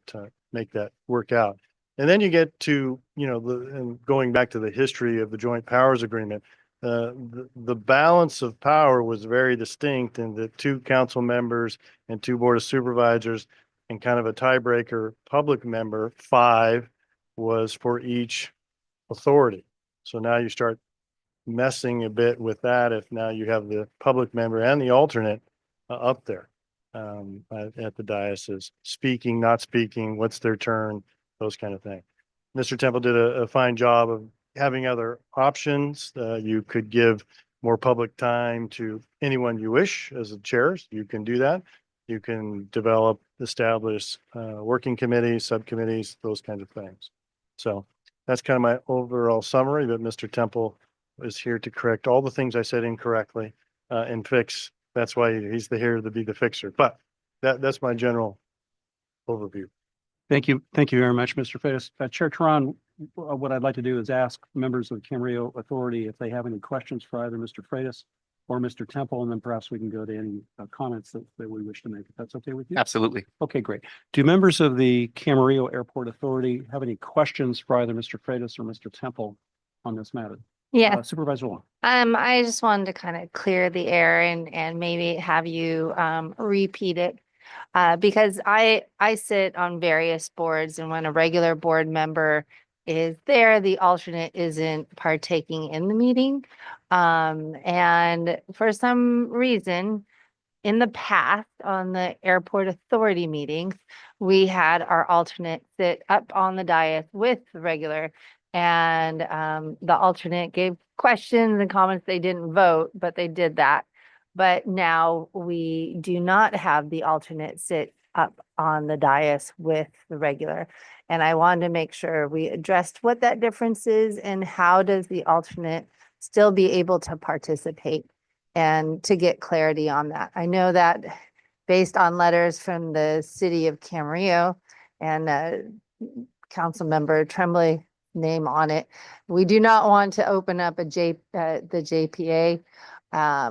make that work out. And then you get to, and going back to the history of the joint powers agreement, the balance of power was very distinct in the 2 council members and 2 board of supervisors, and kind of a tiebreaker public member, 5 was for each authority. So now you start messing a bit with that if now you have the public member and the alternate up there at the diocese, speaking, not speaking, what's their turn, those kind of things. Mr. Temple did a fine job of having other options. You could give more public time to anyone you wish as the chairs. You can do that. You can establish working committees, subcommittees, those kinds of things. So that's kind of my overall summary, but Mr. Temple is here to correct all the things I said incorrectly and fix. That's why he's here to be the fixer. But that's my general overview. Thank you. Thank you very much, Mr. Freitas. Chair Turan, what I'd like to do is ask members of the Camarillo Authority if they have any questions for either Mr. Freitas or Mr. Temple, and then perhaps we can go to any comments that we wish to make, if that's okay with you. Absolutely. Okay, great. Do members of the Camarillo Airport Authority have any questions for either Mr. Freitas or Mr. Temple on this matter? Yeah, Supervisor Long. I just wanted to kind of clear the air and maybe have you repeat it. Because I sit on various boards, and when a regular board member is there, the alternate isn't partaking in the meeting. And for some reason, in the past, on the airport authority meetings, we had our alternate sit up on the dais with the regular. And the alternate gave questions and comments. They didn't vote, but they did that. But now we do not have the alternate sit up on the dais with the regular. And I wanted to make sure we addressed what that difference is and how does the alternate still be able to participate, and to get clarity on that. I know that based on letters from the city of Camarillo and council member Tremblay name on it, we do not want to open up the JPA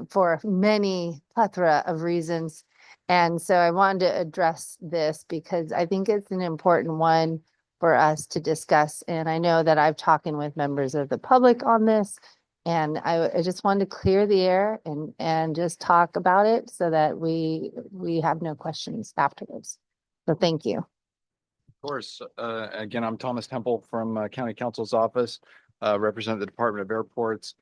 for many plethora of reasons. And so I wanted to address this because I think it's an important one for us to discuss. And I know that I've talked with members of the public on this, and I just wanted to clear the air and just talk about it so that we have no questions afterwards. So thank you. Of course. Again, I'm Thomas Temple from County Counsel's office, represent the Department of Airports.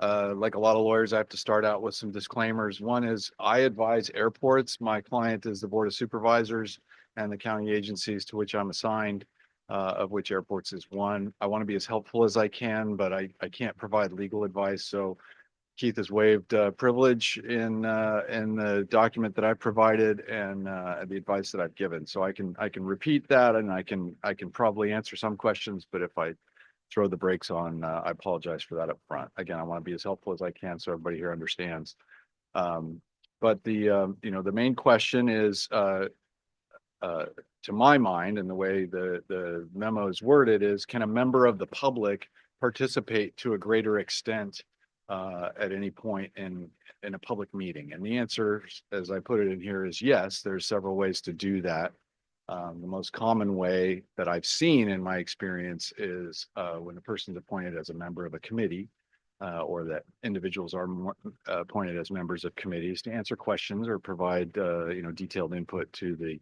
Like a lot of lawyers, I have to start out with some disclaimers. One is I advise airports. My client is the Board of Supervisors and the county agencies to which I'm assigned, of which airports is one. I want to be as helpful as I can, but I can't provide legal advice. So Keith has waived privilege in the document that I provided and the advice that I've given. So I can repeat that, and I can probably answer some questions, but if I throw the brakes on, I apologize for that up front. Again, I want to be as helpful as I can so everybody here understands. But the the main question is, to my mind, and the way the memo is worded, is can a member of the public participate to a greater extent at any point in a public meeting? And the answer, as I put it in here, is yes. There's several ways to do that. The most common way that I've seen in my experience is when a person's appointed as a member of a committee, or that individuals are appointed as members of committees to answer questions or provide detailed input to the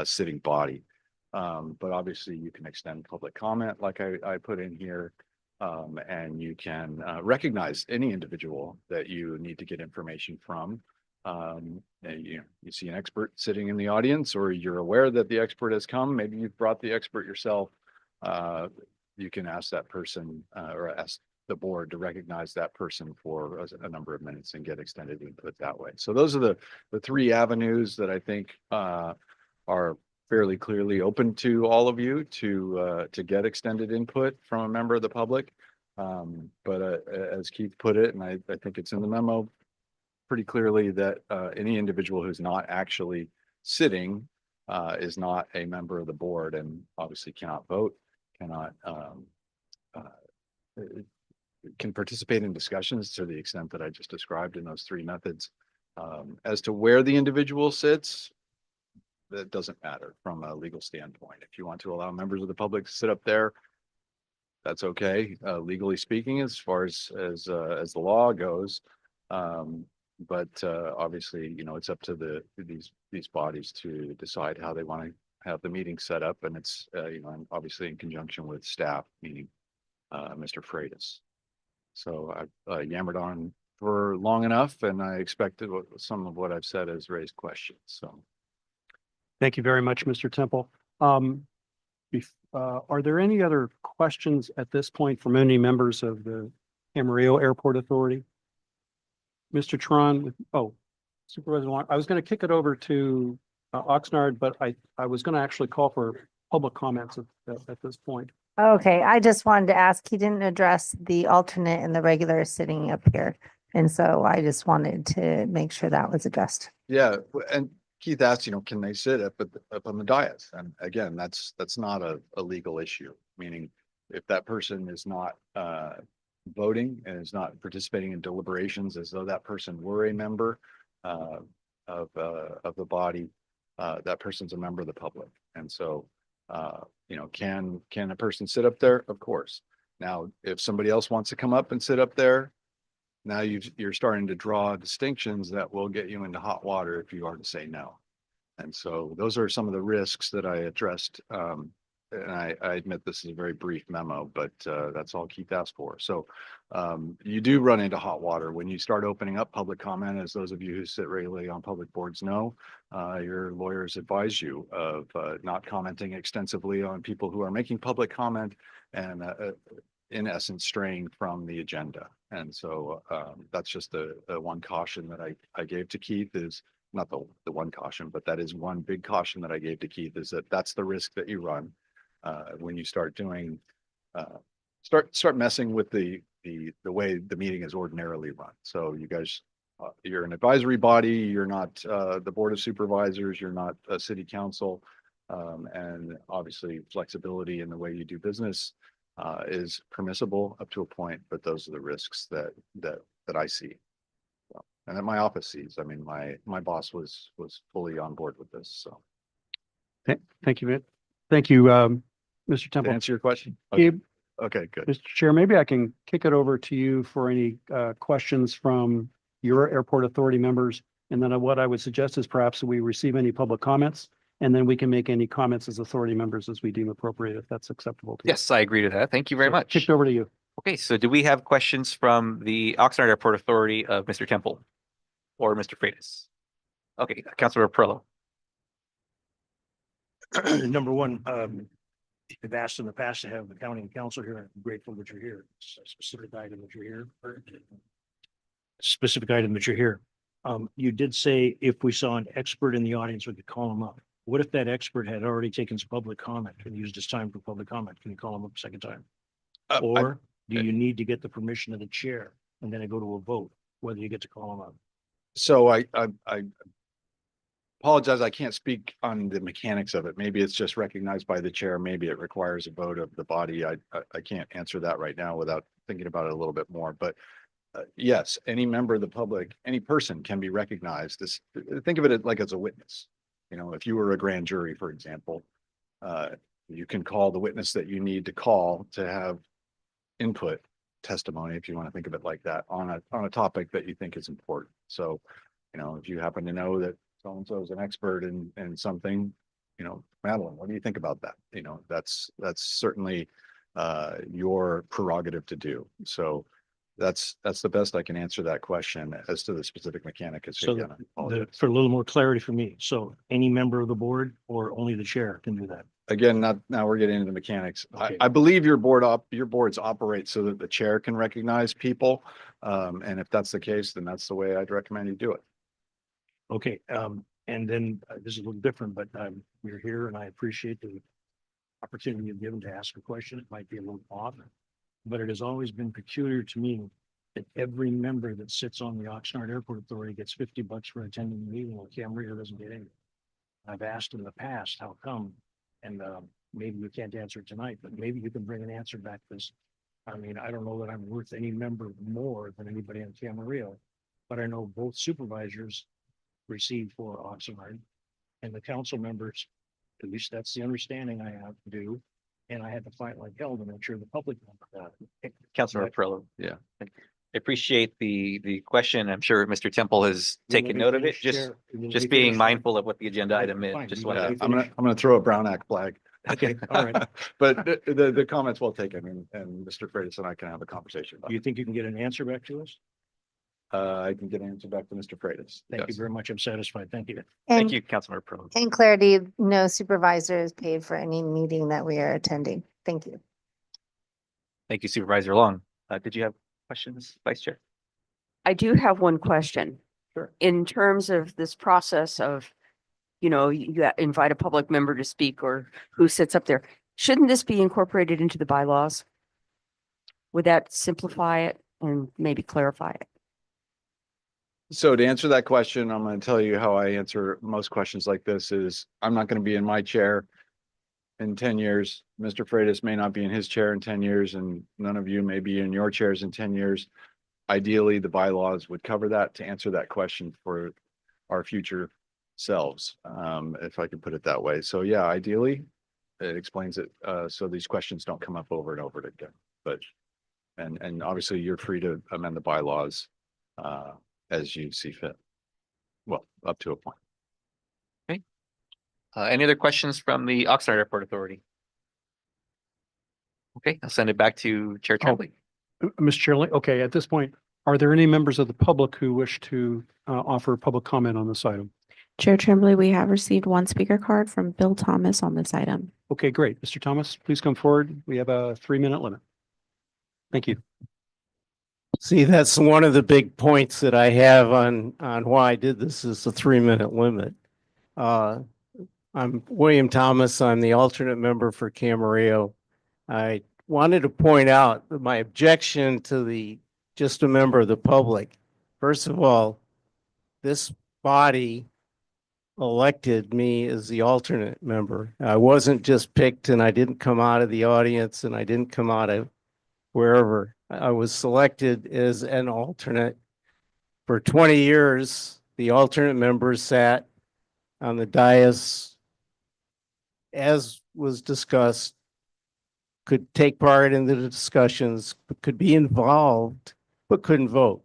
sitting body. But obviously you can extend public comment like I put in here, and you can recognize any individual that you need to get information from. You see an expert sitting in the audience, or you're aware that the expert has come, maybe you've brought the expert yourself. You can ask that person or ask the board to recognize that person for a number of minutes and get extended input that way. So those are the three avenues that I think are fairly clearly open to all of you to get extended input from a member of the public. But as Keith put it, and I think it's in the memo pretty clearly, that any individual who's not actually sitting is not a member of the board, and obviously cannot vote, cannot can participate in discussions to the extent that I just described in those three methods. As to where the individual sits, that doesn't matter from a legal standpoint. If you want to allow members of the public to sit up there, that's okay, legally speaking, as far as the law goes. But obviously, it's up to these bodies to decide how they want to have the meeting set up, and it's and obviously in conjunction with staff, meaning Mr. Freitas. So I've yammered on for long enough, and I expected some of what I've said has raised questions. So Thank you very much, Mr. Temple. Are there any other questions at this point from any members of the Camarillo Airport Authority? Mr. Tron, Supervisor Long, I was going to kick it over to Oxnard, but I was going to actually call for public comments at this point. Okay, I just wanted to ask, he didn't address the alternate and the regular sitting up here. And so I just wanted to make sure that was addressed. yeah, and Keith asked, can they sit up on the dais? And again, that's not a legal issue. Meaning, if that person is not voting and is not participating in deliberations as though that person were a member of the body, that person's a member of the public. And so, you know, can a person sit up there? Of course. Now, if somebody else wants to come up and sit up there, now you're starting to draw distinctions that will get you into hot water if you are to say no. And so those are some of the risks that I addressed. And I admit this is a very brief memo, but that's all Keith asked for. So you do run into hot water when you start opening up public comment, as those of you who sit regularly on public boards know. Your lawyers advise you of not commenting extensively on people who are making public comment and in essence straying from the agenda. And so that's just the one caution that I gave to Keith, is not the one caution, but that is one big caution that I gave to Keith, is that that's the risk that you run when you start doing, start messing with the way the meeting is ordinarily run. So you guys, you're an advisory body, you're not the Board of Supervisors, you're not a city council, and obviously flexibility in the way you do business is permissible up to a point, but those are the risks that I see. And that my office sees. I mean, my boss was fully on board with this, so. Thank you. Thank you, Mr. To Temple. answer your question? Gabe, Okay, good. Mr. Chair, maybe I can kick it over to you for any questions from your airport authority members. And then what I would suggest is perhaps we receive any public comments, and then we can make any comments as authority members as we deem appropriate, if that's acceptable to you. Yes, I agree to that. Thank you very much. Kicked over to you. Okay, so do we have questions from the Oxnard Airport Authority of Mr. Temple or Mr. Freitas? Okay, Councilor Perillo. Number one, I've asked in the past to have the county council here. I'm grateful that you're here. It's a specific item that you're here. Specific item that you're here. You did say if we saw an expert in the audience, we could call him up. What if that expert had already taken some public comment and used his time for public comment? Can you call him up a second time? Or do you need to get the permission of the chair and then I go to a vote, whether you get to call him up? So I apologize, I can't speak on the mechanics of it. Maybe it's just recognized by the chair. Maybe it requires a vote of the body. I can't answer that right now without thinking about it a little bit more. But yes, any member of the public, any person can be recognized. Think of it like as a witness. You know, if you were a grand jury, for example, you can call the witness that you need to call to have input testimony, if you want to think of it like that, on a topic that you think is important. So, you know, if you happen to know that so-and-so is an expert in something, you know, Madeline, what do you think about that? You know, that's certainly your prerogative to do. So that's the best I can answer that question. As to the specific mechanic. So for a little more clarity for me, so any member of the board or only the chair can do that? Again, now we're getting into the mechanics. Okay. I believe your boards operate so that the chair can recognize people. And if that's the case, then that's the way I'd recommend you do it. Okay, and then this is a little different, but we're here and I appreciate the opportunity you've given to ask a question. It might be a little odd, but it has always been peculiar to me that every member that sits on the Oxnard Airport Authority gets $50 for attending the meeting, while Camarillo doesn't get any. I've asked in the past, how come? And maybe you can't answer it tonight, but maybe you can bring an answer back to this. I mean, I don't know that I'm worth any member more than anybody on Camarillo, but I know both supervisors receive for Oxnard, and the council members, at least that's the understanding I have to do. And I had to fight like hell to make sure the public. Councilor Perillo. Yeah. I appreciate the question. I'm sure Mr. Temple has taken note of it. Just being mindful of what the agenda item is. Just Yeah, wanted I'm gonna throw a Brown Act flag. Okay, all right. But the comments will take them, and Mr. Freitas and I can have a conversation. Do you think you can get an answer back to us? I can get an answer back to Mr. Freitas. Thank you very much. I'm satisfied. Thank you. Thank you, Councilor Perillo. And clarity, no supervisor is paid for any meeting that we are attending. Thank you. Thank you, Supervisor Long. Did you have questions, Vice Chair? I do have one question. Sure. In terms of this process of, you know, you invite a public member to speak or who sits up there, shouldn't this be incorporated into the bylaws? Would that simplify it and maybe clarify it? So to answer that question, I'm going to tell you how I answer most questions like this is I'm not going to be in my chair in 10 years. Mr. Freitas may not be in his chair in 10 years, and none of you may be in your chairs in 10 years. Ideally, the bylaws would cover that to answer that question for our future selves, if I could put it that way. So yeah, ideally, it explains it, so these questions don't come up over and over again. But, and obviously you're free to amend the bylaws, as you see fit. Well, up to a point. Any other questions from the Oxnard Airport Authority? Okay, I'll send it back to Chair Tremblay. Mr. Chairman, okay, at this point, are there any members of the public who wish to offer public comment on this item? Chair Tremblay, we have received one speaker card from Bill Thomas on this item. Okay, great. Mr. Thomas, please come forward. We have a 3-minute limit. Thank you. See, that's one of the big points that I have on why I did this is the 3-minute limit. I'm William Thomas. I'm the alternate member for Camarillo. I wanted to point out that my objection to the just a member of the public. First of all, this body elected me as the alternate member. I wasn't just picked and I didn't come out of the audience and I didn't come out of wherever. I was selected as an alternate. For 20 years, the alternate members sat on the dais, as was discussed, could take part in the discussions, could be involved, but couldn't vote.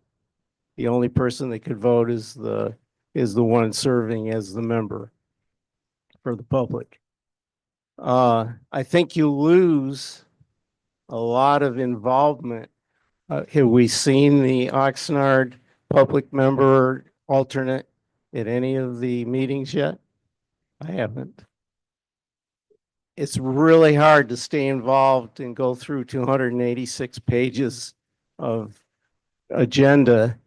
The only person that could vote is the one serving as the member for the public. I think you lose a lot of involvement. Have we seen the Oxnard public member alternate at any of the meetings yet? I haven't. It's really hard to stay involved and go through 286 pages of agenda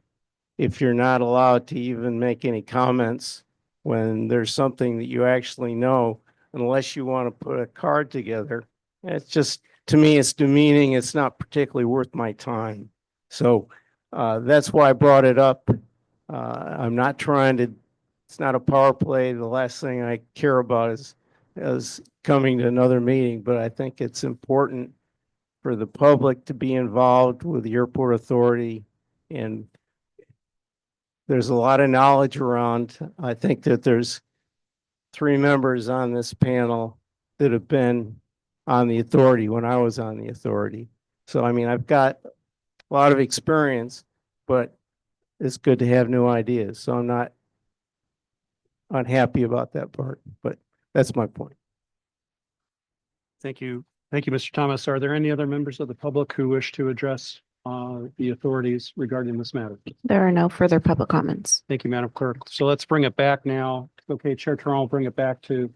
if you're not allowed to even make any comments when there's something that you actually know, unless you want to put a card together. It's just, to me, it's demeaning. It's not particularly worth my time. So that's why I brought it up. I'm not trying to, it's not a power play. The last thing I care about is coming to another meeting, but I think it's important for the public to be involved with the airport authority. And there's a lot of knowledge around. I think that there's 3 members on this panel that have been on the authority when I was on the authority. So, I mean, I've got a lot of experience, but it's good to have new ideas. So I'm not unhappy about that part, but that's my point. Thank you. Thank you, Mr. Thomas. Are there any other members of the public who wish to address the authorities regarding this matter? There are no further public comments. Thank you, Madam Clerk. So let's bring it back now. Okay, Chair Terrell, bring it back to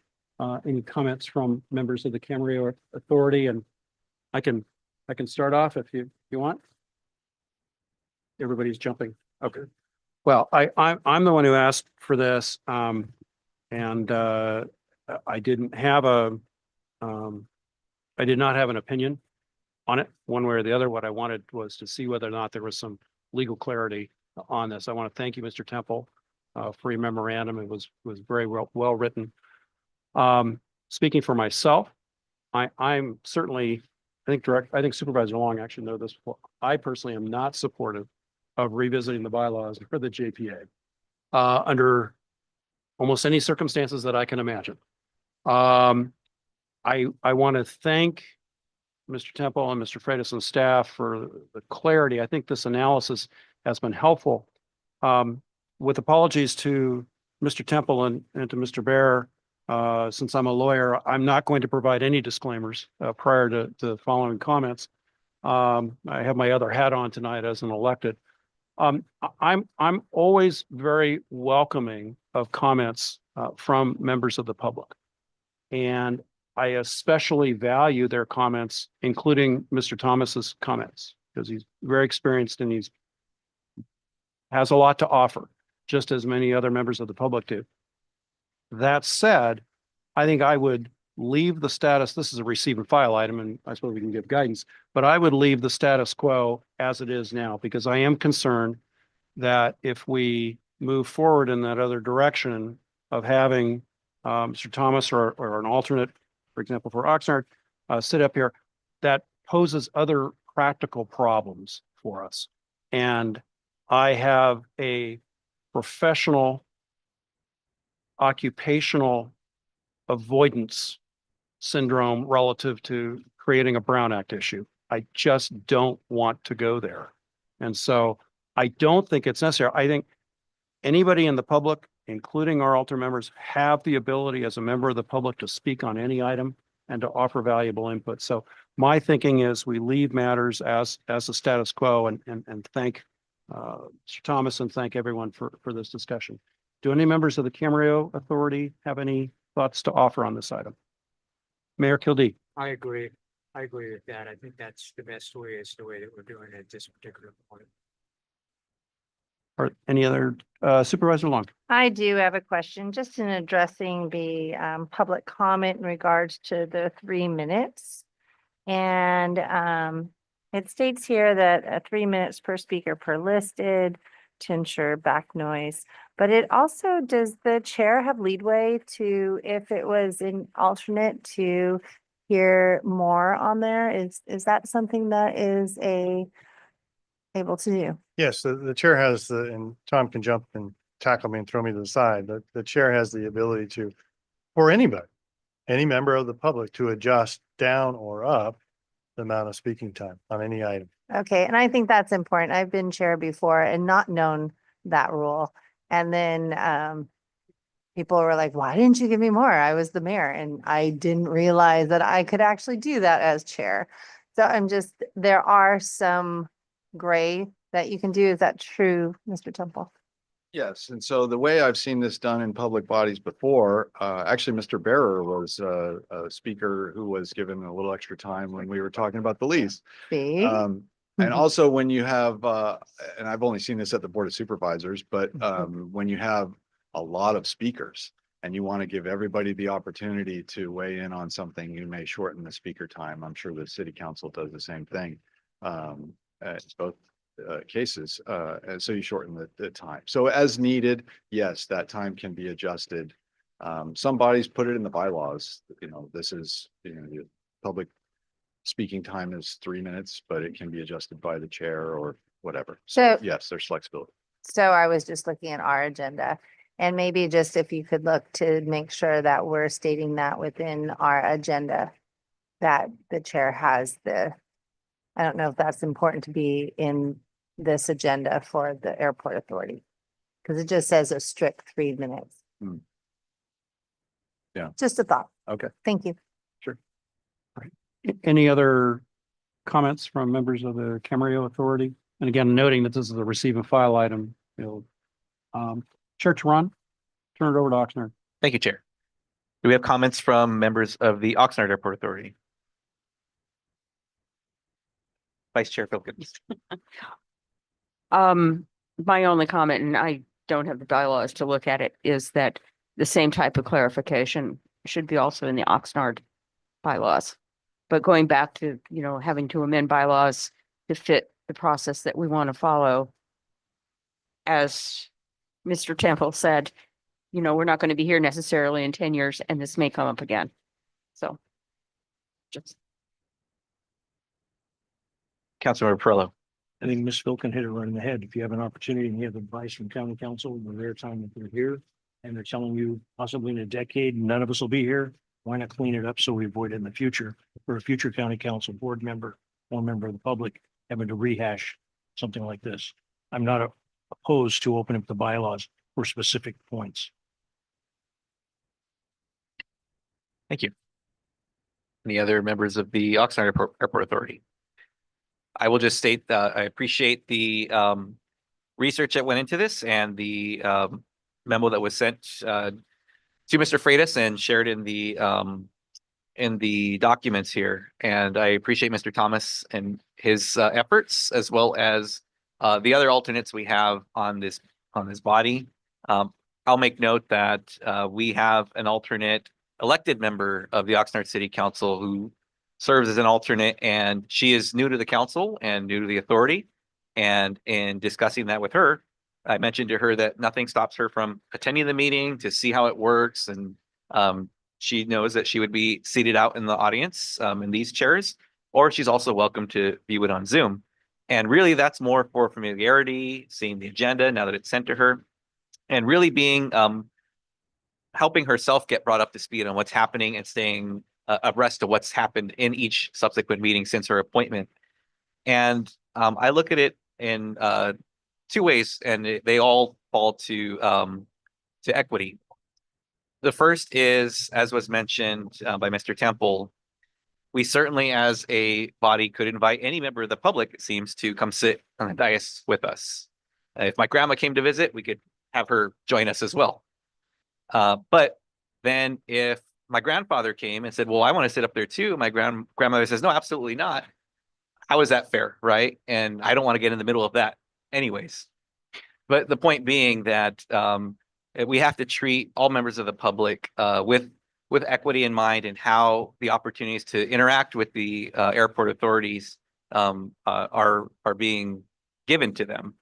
any comments from members of the Camarillo Authority, and I can start off if you want. Everybody's jumping. Okay. Well, I'm the one who asked for this, and I didn't have I did not have an opinion on it one way or the other. What I wanted was to see whether or not there was some legal clarity on this. I want to thank you, Mr. Temple, for your memorandum. It was very well written. Speaking for myself, I'm certainly, I think Supervisor Long actually know this. I personally am not supportive of revisiting the bylaws for the JPA under almost any circumstances that I can imagine. I want to thank Mr. Temple and Mr. Freitas and staff for the clarity. I think this analysis has been helpful. With apologies to Mr. Temple and to Mr. Bear, since I'm a lawyer, I'm not going to provide any disclaimers prior to the following comments. I have my other hat on tonight as an elected. I'm always very welcoming of comments from members of the public, and I especially value their comments, including Mr. Thomas's comments, because he's very experienced and has a lot to offer, just as many other members of the public do. That said, I think I would leave the status. This is a receive and file item, and I suppose we can give guidance, but I would leave the status quo as it is now, because I am concerned that if we move forward in that other direction of having Mr. Thomas or an alternate for example, for Oxnard, sit up here, that poses other practical problems for us. And I have a professional occupational avoidance syndrome relative to creating a Brown Act issue. I just don't want to go there. And so I don't think it's necessary. I think anybody in the public, including our altar members, have the ability as a member of the public to speak on any item and to offer valuable input. So my thinking is we leave matters as the status quo and thank Mr. Thomas and thank everyone for this discussion. Do any members of the Camarillo Authority have any thoughts to offer on this item? Mayor Kildee. I agree. I agree with that. I think that's the best way, is the way that we're doing it at this particular point. Or any other Supervisor Long? I do have a question, just in addressing the public comment in regards to the 3 minutes. And it states here that 3 minutes per speaker per listed to ensure back noise. But it also, does the chair have leadway to, if it was an alternate, to hear more on there? Is that something that is able to do? Yes, the chair has and Tom can jump and tackle me and throw me to the side, but the chair has the ability to, for anybody, any member of the public, to adjust down or up the amount of speaking time on any item. Okay, and I think that's important. I've been chair before and not known that rule. And then people were like, why didn't you give me more? I was the mayor and I didn't realize that I could actually do that as chair. So there are some gray that you can do. Is that true, Mr. Temple? Yes, and so the way I've seen this done in public bodies before, actually, Mr. Bearer was a speaker who was given a little extra time when we were talking about the lease. See? And also when you have, and I've only seen this at the Board of Supervisors, but when you have a lot of speakers and you want to give everybody the opportunity to weigh in on something, you may shorten the speaker time. I'm sure the city council does the same thing. It's both cases, and so you shorten the time. So as needed, yes, that time can be adjusted. Some bodies put it in the bylaws. This is, the public speaking time is 3 minutes, but it can be adjusted by the chair or whatever. So yes, there's flexibility. So I was just looking at our agenda, and maybe just if you could look to make sure that we're stating that within our agenda, that the chair has I don't know if that's important to be in this agenda for the airport authority, because it just says a strict 3 minutes. Yeah. Just a thought. Okay. Thank you. Sure. Any other comments from members of the Camarillo Authority? And again, noting that this is a receive and file item. Church Run, turn it over to Oxnard. Thank you, Chair. Do we have comments from members of the Oxnard Airport Authority? Vice Chair Filkins. My only comment, and I don't have the bylaws to look at it, is that the same type of clarification should be also in the Oxnard bylaws. But going back to, having to amend bylaws to fit the process that we want to follow, as Mr. Temple said, we're not going to be here necessarily in 10 years, and this may come up again. So just. Councilmember Perillo. I think Ms. Philkin hit it right in the head. If you have an opportunity and you have advice from county council in the rare time that they're here, and they're telling you possibly in a decade, none of us will be here, why not clean it up so we avoid it in the future for a future county council board member or member of the public having to rehash something like this? I'm not opposed to opening up the bylaws for specific points. Thank you. Any other members of the Oxnard Airport Authority? I will just state that I appreciate the research that went into this and the memo that was sent to Mr. Freitas and shared in the documents here. And I appreciate Mr. Thomas and his efforts, as well as the other alternates we have on this body. I'll make note that we have an alternate elected member of the Oxnard City Council who serves as an alternate, and she is new to the council and new to the authority. And in discussing that with her, I mentioned to her that nothing stops her from attending the meeting to see how it works. And she knows that she would be seated out in the audience in these chairs, or she's also welcome to view it on Zoom. And really, that's more for familiarity, seeing the agenda now that it's sent to her, and really being helping herself get brought up to speed on what's happening and staying abreast of what's happened in each subsequent meeting since her appointment. And I look at it in two ways, and they all fall to equity. The first is, as was mentioned by Mr. Temple, we certainly as a body could invite any member of the public, it seems, to come sit on the dais with us. If my grandma came to visit, we could have her join us as well. But then if my grandfather came and said, well, I want to sit up there too, my grandmother says, no, absolutely not. How is that fair, right? And I don't want to get in the middle of that anyways. But the point being that we have to treat all members of the public with equity in mind, and how the opportunities to interact with the airport authorities are being given to them.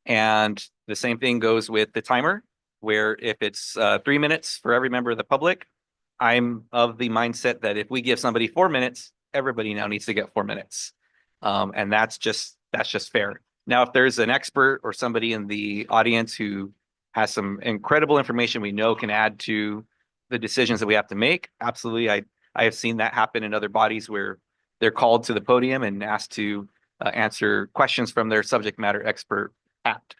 And the same thing goes with the timer, where if it's 3 minutes for every member of the public, I'm of the mindset that if we give somebody 4 minutes, everybody now needs to get 4 minutes. And that's just fair. Now, if there's an expert or somebody in the audience who has some incredible information we know can add to the decisions that we have to make, absolutely. I have seen that happen in other bodies where they're called to the podium and asked to answer questions from their subject matter expert at.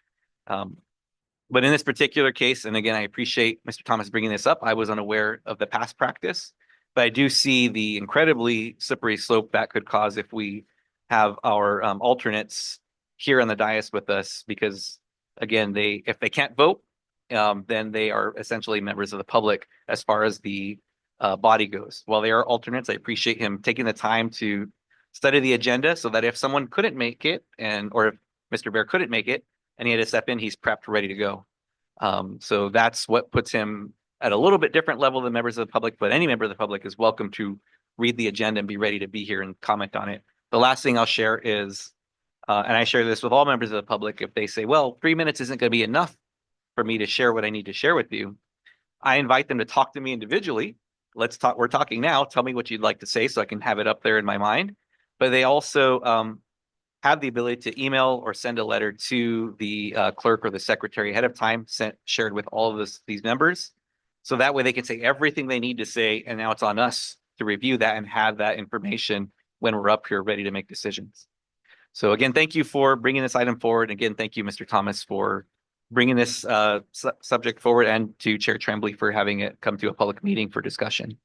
But in this particular case, and again, I appreciate Mr. Thomas bringing this up, I was unaware of the past practice, but I do see the incredibly slippery slope that could cause if we have our alternates here on the dais with us, because again, if they can't vote, then they are essentially members of the public as far as the body goes. While they are alternates, I appreciate him taking the time to study the agenda so that if someone couldn't make it, or if Mr. Bear couldn't make it and he had to step in, he's prepped, ready to go. So that's what puts him at a little bit different level than members of the public, but any member of the public is welcome to read the agenda and be ready to be here and comment on it. The last thing I'll share is, and I share this with all members of the public, if they say, well, 3 minutes isn't going to be enough for me to share what I need to share with you, I invite them to talk to me individually. Let's talk. We're talking now. Tell me what you'd like to say so I can have it up there in my mind. But they also have the ability to email or send a letter to the clerk or the secretary ahead of time, shared with all of these members. So that way they can say everything they need to say. And now it's on us to review that and have that information when we're up here ready to make decisions. So again, thank you for bringing this item forward. Again, thank you, Mr. Thomas, for bringing this subject forward, and to Chair Tremblay for having it come to a public meeting for discussion.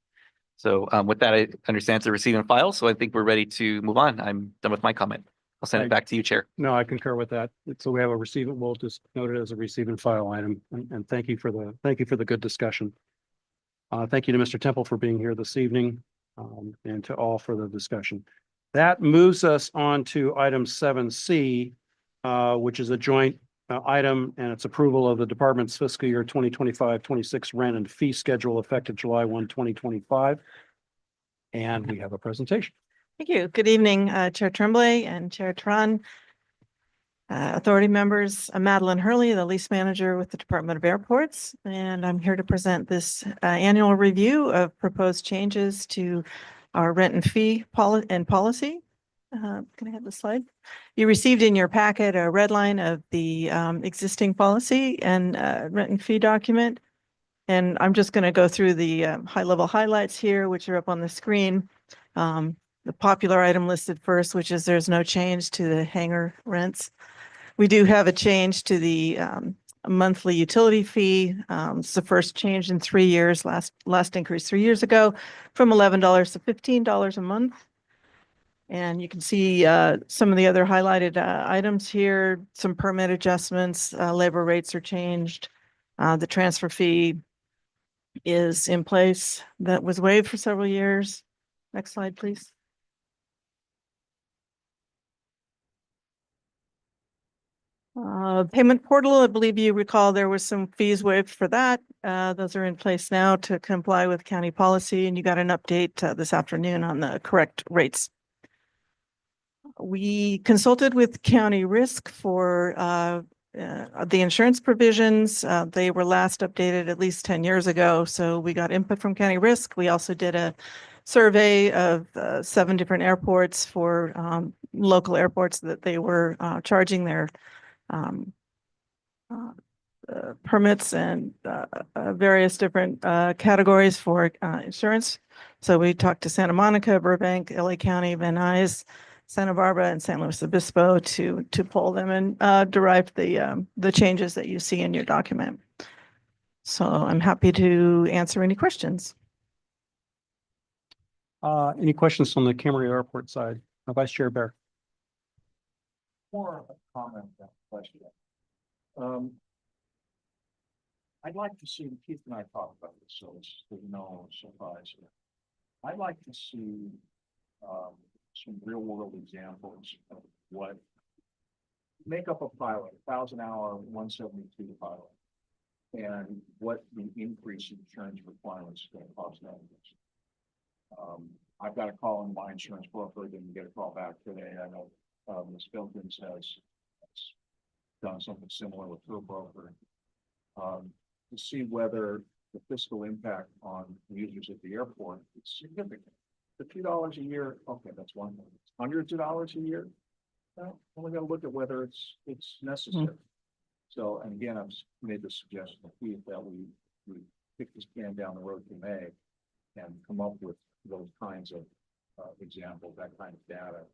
So with that, I understand it's a receive and file. So I think we're ready to move on. I'm done with my comment. I'll send it back to you, Chair. No, I concur with that. So we have a receive, we'll just note it as a receive and file item. And thank you for the good discussion. Thank you to Mr. Temple for being here this evening, and to all for the discussion. That moves us on to item 7C, which is a joint item, and it's approval of the department's fiscal year 2025-26 rent and fee schedule effective July 1, 2025. And we have a presentation. Thank you. Good evening, Chair Tremblay and Chair Tron. Authority members, I'm Madeline Hurley, the lease manager with the Department of Airports, and I'm here to present this annual review of proposed changes to our rent and fee policy. Can I have the slide? You received in your packet a red line of the existing policy and rent and fee document. And I'm just going to go through the high-level highlights here, which are up on the screen. The popular item listed first, which is there's no change to the hangar rents. We do have a change to the monthly utility fee. It's the first change in 3 years, last increase 3 years ago, from $11 to $15 a month. And you can see some of the other highlighted items here, some permit adjustments, labor rates are changed. The transfer fee is in place. That was waived for several years. Next slide, please. Payment portal, I believe you recall there was some fees waived for that. Those are in place now to comply with county policy, and you got an update this afternoon on the correct rates. We consulted with county risk for the insurance provisions, they were last updated at least 10 years ago. So we got input from County Risk. We also did a survey of 7 different airports for local airports that they were charging their permits and various different categories for insurance. So we talked to Santa Monica, Burbank, LA County, Van Nuys, Santa Barbara, and San Luis Obispo to pull them and derive the changes that you see in your document. So I'm happy to answer any questions. Any questions on the Camarillo Airport side? Vice Chair Bear. More of a comment than a question. I'd like to see, Keith and I talked about this, so it's no surprise here. I'd like to see some real world examples of what make up a pilot, 1,000-hour, 172 pilot, and what the increase in insurance requirements is going to cost that. I've got a call in my insurance broker, didn't get a call back today. I know Ms. Filkins has done something similar with her broker. To see whether the fiscal impact on users at the airport is significant. $50 a year, okay, that's one thing. Hundreds of dollars a year, well, we're going to look at whether it's necessary. So, and again, I've made the suggestion that we kick this can down the road to May and come up with those kinds of examples, that kind of data,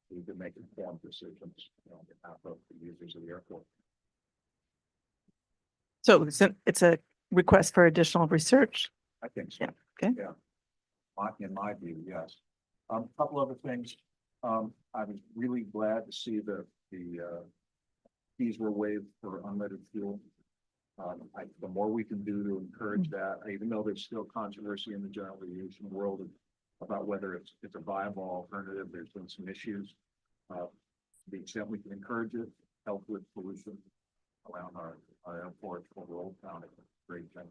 so we can make informed decisions on behalf of the users of the airport. So it's a request for additional research. I think so. Yeah. Okay. Yeah. In my view, yes. A couple other things. I was really glad to see the fees were waived for unleaded fuel. The more we can do to encourage that, even though there's still controversy in the general aviation world about whether it's a viable alternative, there's been some issues. To the extent we can encourage it, help with pollution around our airport overall town, it's a great thing.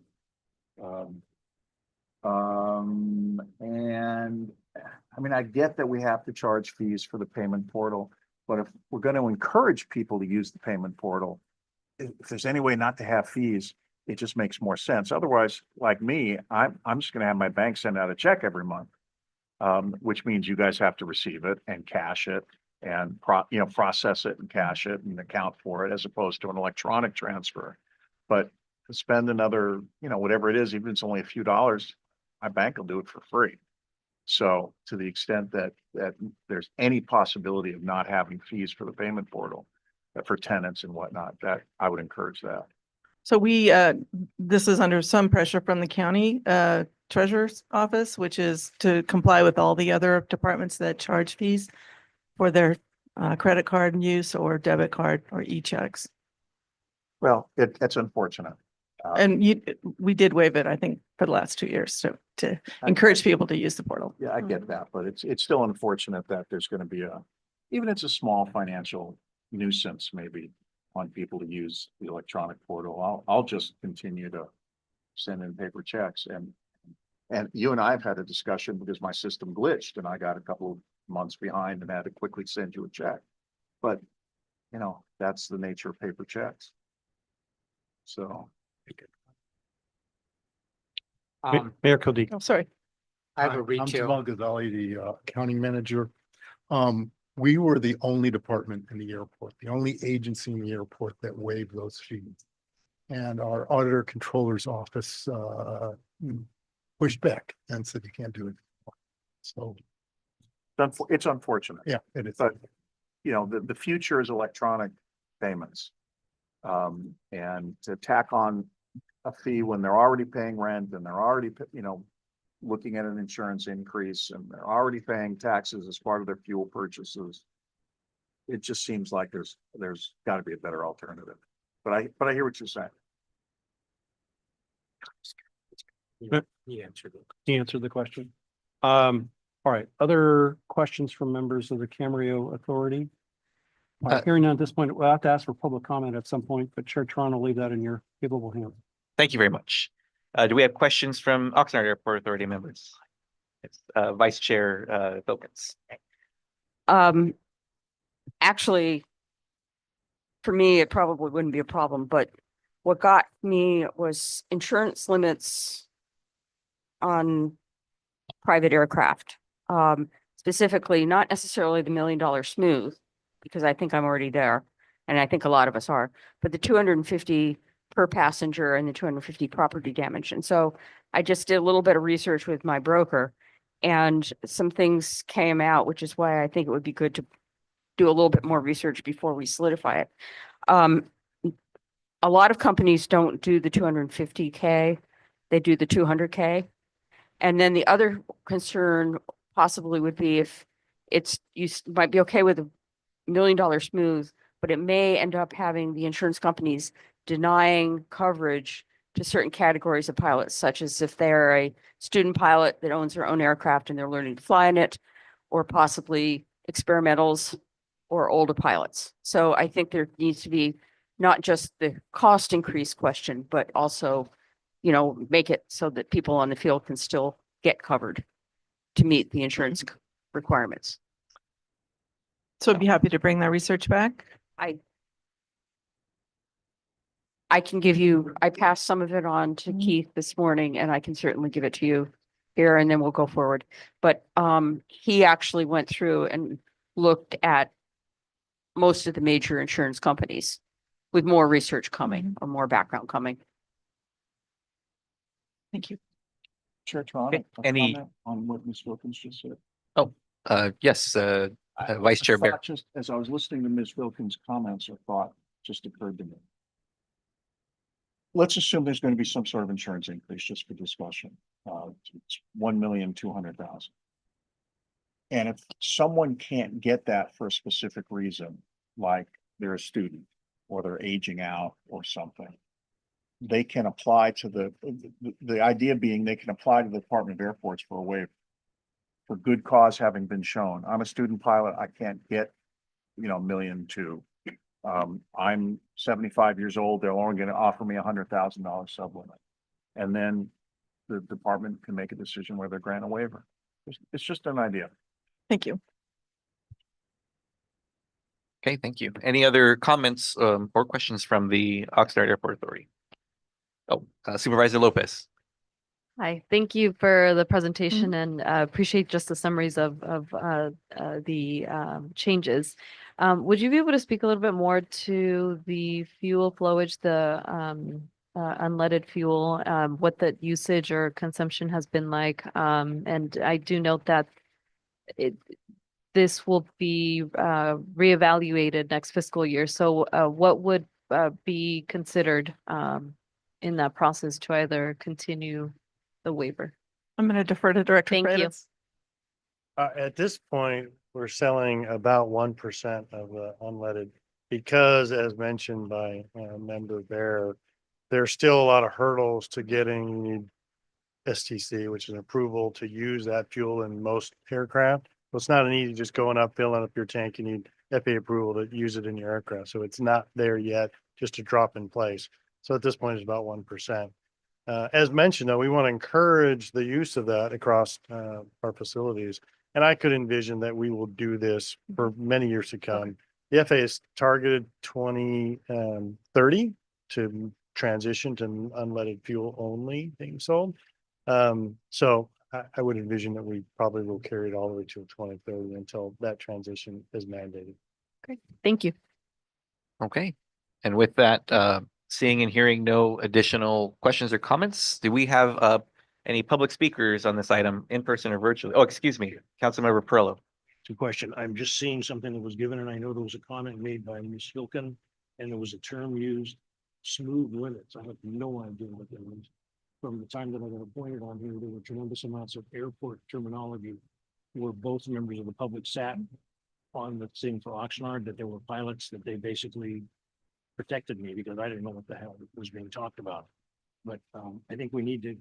And I mean, I get that we have to charge fees for the payment portal, but if we're going to encourage people to use the payment portal, if there's any way not to have fees, it just makes more sense. Otherwise, like me, I'm just going to have my bank send out a check every month, which means you guys have to receive it and cash it and process it and cash it and account for it, as opposed to an electronic transfer. But to spend another, whatever it is, even if it's only a few dollars, my bank will do it for free. So to the extent that there's any possibility of not having fees for the payment portal for tenants and whatnot, that I would encourage that. So this is under some pressure from the county treasurer's office, which is to comply with all the other departments that charge fees for their credit card use or debit card or e-checks. Well, it's unfortunate. And we did waive it, I think, for the last 2 years, so to encourage people to use the portal. Yeah, I get that, but it's still unfortunate that there's going to be even it's a small financial nuisance maybe on people to use the electronic portal. I'll just continue to send in paper checks, and you and I have had a discussion because my system glitched and I got a couple of months behind and had to quickly send you a check. But that's the nature of paper checks. So. Mayor Cody. Oh, sorry. I have a I'm retail. Jamal Ghazali, the accounting manager. We were the only department in the airport, the only agency in the airport that waived those fees. And our auditor controller's office pushed back and said, you can't do it. So It's unfortunate. yeah, it is. But, the future is electronic payments. And to tack on a fee when they're already paying rent and they're already, looking at an insurance increase and they're already paying taxes as part of their fuel purchases. It just seems like there's got to be a better alternative. But I hear what you're saying. He answered it. He answered the question. All right, other questions from members of the Camarillo Authority? Hearing none at this point, we'll have to ask for public comment at some point, but Chair Tron will leave that in your capable hands. Thank you very much. Do we have questions from Oxnard Airport Authority members? It's Vice Chair Filkins. Actually, for me, it probably wouldn't be a problem, but what got me was insurance limits on private aircraft. Specifically, not necessarily the $1 million smooth, because I think I'm already there, and I think a lot of us are, but the 250 per passenger and the 250 property damage. And so I just did a little bit of research with my broker, and some things came out, which is why I think it would be good to do a little bit more research before we solidify it. A lot of companies don't do the 250K, they do the 200K. And then the other concern possibly would be if might be okay with $1 million smooth, but it may end up having the insurance companies denying coverage to certain categories of pilots, such as if they're a student pilot that owns their own aircraft and they're learning to fly in it, or possibly experimentals or older pilots. So I think there needs to be not just the cost increase question, but also, make it so that people on the field can still get covered to meet the insurance requirements. So I'd be happy to bring that research back. I can give you, I passed some of it on to Keith this morning, and I can certainly give it to you here, and then we'll go forward. But he actually went through and looked at most of the major insurance companies with more research coming or more background coming. Thank you. Chair Toronto, Okay, any- on what Ms. Wilkins just said? Yes, Vice Chair Bear. Just as I was listening to Ms. Wilkins' comments, a thought just occurred to me. Let's assume there's going to be some sort of insurance increase just for discussion. It's 1,200,000. And if someone can't get that for a specific reason, like they're a student or they're aging out or something, they can apply to the idea being they can apply to the Department of Airports for a waiver for good cause having been shown. I'm a student pilot. I can't get, $1.2 million. I'm 75 years old. They're only going to offer me $100,000 sublimit. And then the department can make a decision whether to grant a waiver. It's just an idea. Thank you. Okay, thank you. Any other comments or questions from the Oxnard Airport Authority? Oh, Supervisor Lopez. Hi, thank you for the presentation and appreciate just the summaries of the changes. Would you be able to speak a little bit more to the fuel flowage, the unleaded fuel, what the usage or consumption has been like? And I do note that this will be reevaluated next fiscal year. So what would be considered in that process to either continue the waiver? I'm going to defer to Director Thank you. Freitas. At this point, we're selling about 1% of the unleaded because, as mentioned by Member Bear, there's still a lot of hurdles to getting STC, which is an approval to use that fuel in most aircraft. So it's not an easy just going up, filling up your tank. You need FAA approval to use it in your aircraft. So it's not there yet, just to drop in place. So at this point, it's about 1%. As mentioned, though, we want to encourage the use of that across our facilities. And I could envision that we will do this for many years to come. The FAA is targeted 2030 to transition to unleaded fuel only being sold. So I would envision that we probably will carry it all the way to 2030 until that transition is mandated. Great, thank you. Okay, and with that, seeing and hearing no additional questions or comments, do we have any public speakers on this item in person or virtually? Oh, excuse me, Councilmember Perillo. To question, I'm just seeing something that was given, and I know there was a comment made by Ms. Wilkin, and there was a term used, smooth limits. I have no idea what that means. From the time that I got appointed on here, there were tremendous amounts of airport terminology where both members of the public sat on the thing for Oxnard, that there were pilots that they basically protected me because I didn't know what the hell was being talked about. But I think we need to,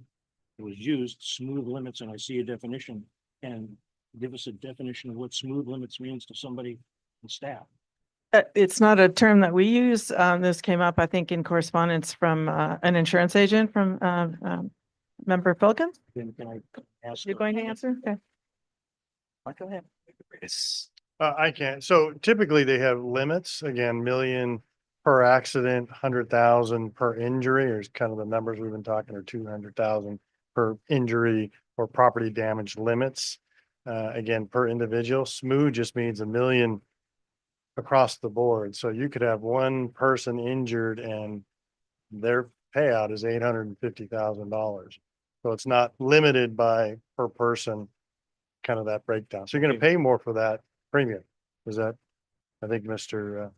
it was used, smooth limits, and I see a definition, and give us a definition of what smooth limits means to somebody in staff. It's not a term that we use. This came up, I think, in correspondence from an insurance agent from Member Filkins. Can I ask? You're going to answer? Okay. Go ahead. I can't. So typically they have limits, again, million per accident, 100,000 per injury, or is kind of the numbers we've been talking, or 200,000 per injury or property damage limits. Again, per individual. SMOO just means 1 million across the board. So you could have one person injured and their payout is $850,000. So it's not limited by per person, kind of that breakdown. So you're going to pay more for that premium. Is that, I think Mr.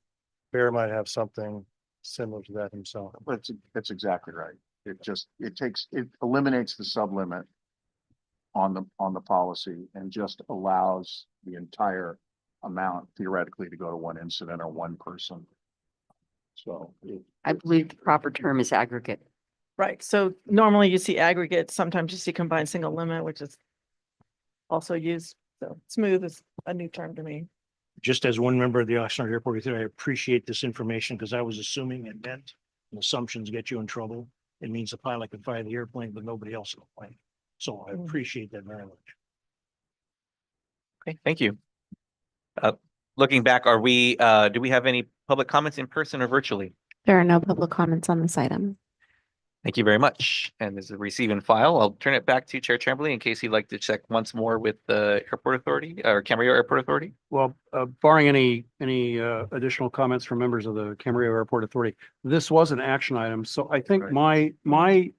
Bear might have something similar to that himself. But that's exactly right. It eliminates the sublimit on the policy and just allows the entire amount theoretically to go to one incident or one person. So I believe the proper term is aggregate. Right. So normally you see aggregate, sometimes you see combined single limit, which is also used. So smooth is a new term to me. Just as one member of the Oxnard Airport Authority, I appreciate this information because I was assuming it meant and assumptions get you in trouble. It means the pilot can fly the airplane, but nobody else will plane. So I appreciate that very much. Okay, thank you. Looking back, do we have any public comments in person or virtually? There are no public comments on this item. Thank you very much. And as a receive and file, I'll turn it back to Chair Tremblay in case he'd like to check once more with the Airport Authority or Camarillo Airport Authority. Well, barring any additional comments from members of the Camarillo Airport Authority, this was an action item. So I think my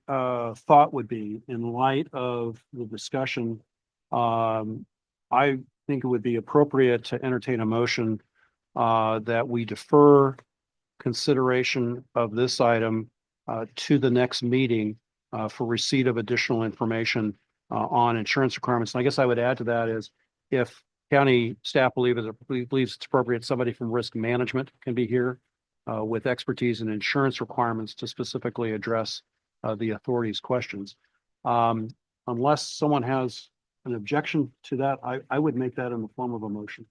thought would be, in light of the discussion, I think it would be appropriate to entertain a motion that we defer consideration of this item to the next meeting for receipt of additional information on insurance requirements. And I guess I would add to that is, if county staff believes it's appropriate, somebody from risk management can be here with expertise in insurance requirements to specifically address the authority's questions. Unless someone has an objection to that, I would make that in the form of a motion.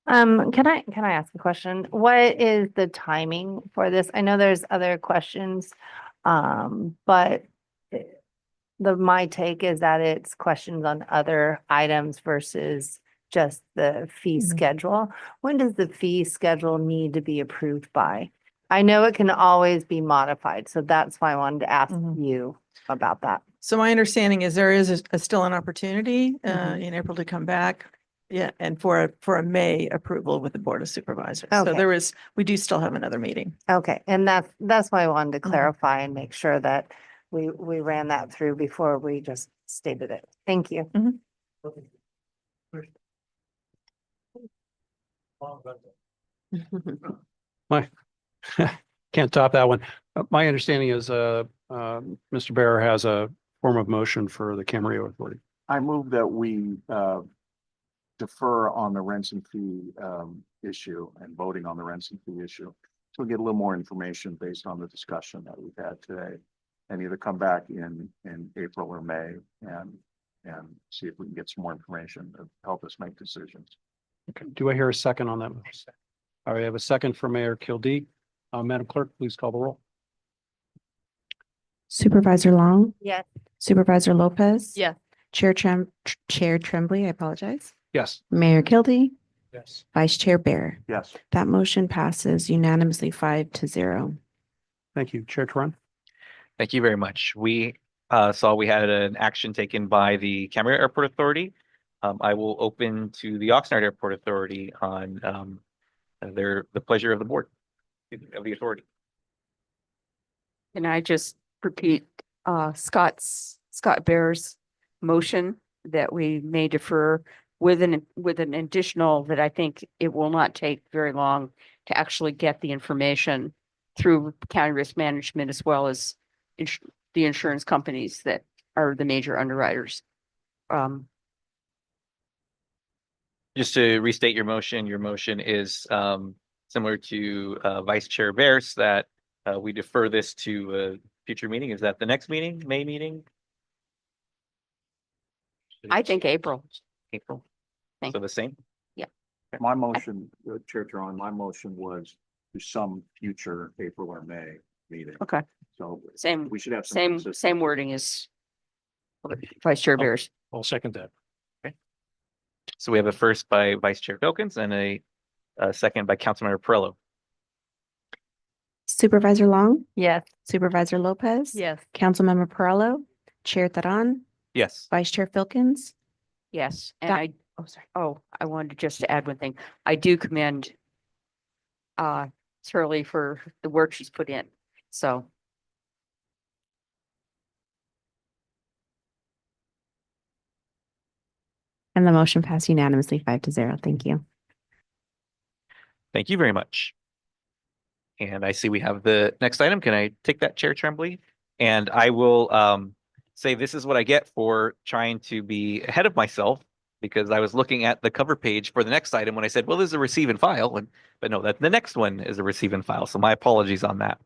Can I ask a question? What is the timing for this? I know there's other questions, but my take is that it's questions on other items versus just the fee schedule. When does the fee schedule need to be approved by? I know it can always be modified, so that's why I wanted to ask you about that. So my understanding is there is still an opportunity in April to come back. Yeah, and for a May approval with the Board of Supervisors. So Okay. we do still have another meeting. Okay, and that's why I wanted to clarify and make sure that we ran that through before we just stated it. Thank you. My can't top that one. My understanding is Mr. Bear has a form of motion for the Camarillo Authority. I move that we defer on the rents and fee issue and voting on the rents and fee issue. So we'll get a little more information based on the discussion that we've had today, and either come back in April or May and see if we can get some more information to help us make decisions. Okay. Do I hear a second on that? All right, I have a second for Mayor Kildee. Madam Clerk, please call the roll. Supervisor Long, Yes. Supervisor Lopez. Yes. Chair Tremblay, I apologize. Yes. Mayor Kildee, Yes. Vice Chair Bear. Yes. That motion passes unanimously 5-0. Thank you, Chair Tron. Thank you very much. We saw we had an action taken by the Camarillo Airport Authority. I will open to the Oxnard Airport Authority on the pleasure of the board of the authority. Can I just repeat Scott Bear's motion that we may defer with an additional that I think it will not take very long to actually get the information through county risk management as well as the insurance companies that are the major underwriters. Just to restate your motion is similar to Vice Chair Bears, that we defer this to a future meeting. Is that the next meeting, May meeting? I think April. April. Thank So the same? Yeah. My motion, Chair Tron, my motion was to some future April or May meeting. Okay. So Same, we should have some same wording as Vice Chair Bears. I'll second that. Okay. So we have a first by Vice Chair Filkins and a second by Councilmember Perillo. Supervisor Long, Yes. Supervisor Lopez. Yes. Councilmember Perrello, Chair Taran, Yes. Vice Chair Filkins. Yes, and Doc- I wanted just to add one thing. I do commend Shirley for the work she's put in. So And the motion passed unanimously 5-0. Thank you. Thank you very much. And I see we have the next item. Can I take that, Chair Tremblay? And I will say this is what I get for trying to be ahead of myself, because I was looking at the cover page for the next item when I said, well, this is a receive and file. But no, that the next one is a receive and file. So my apologies on that.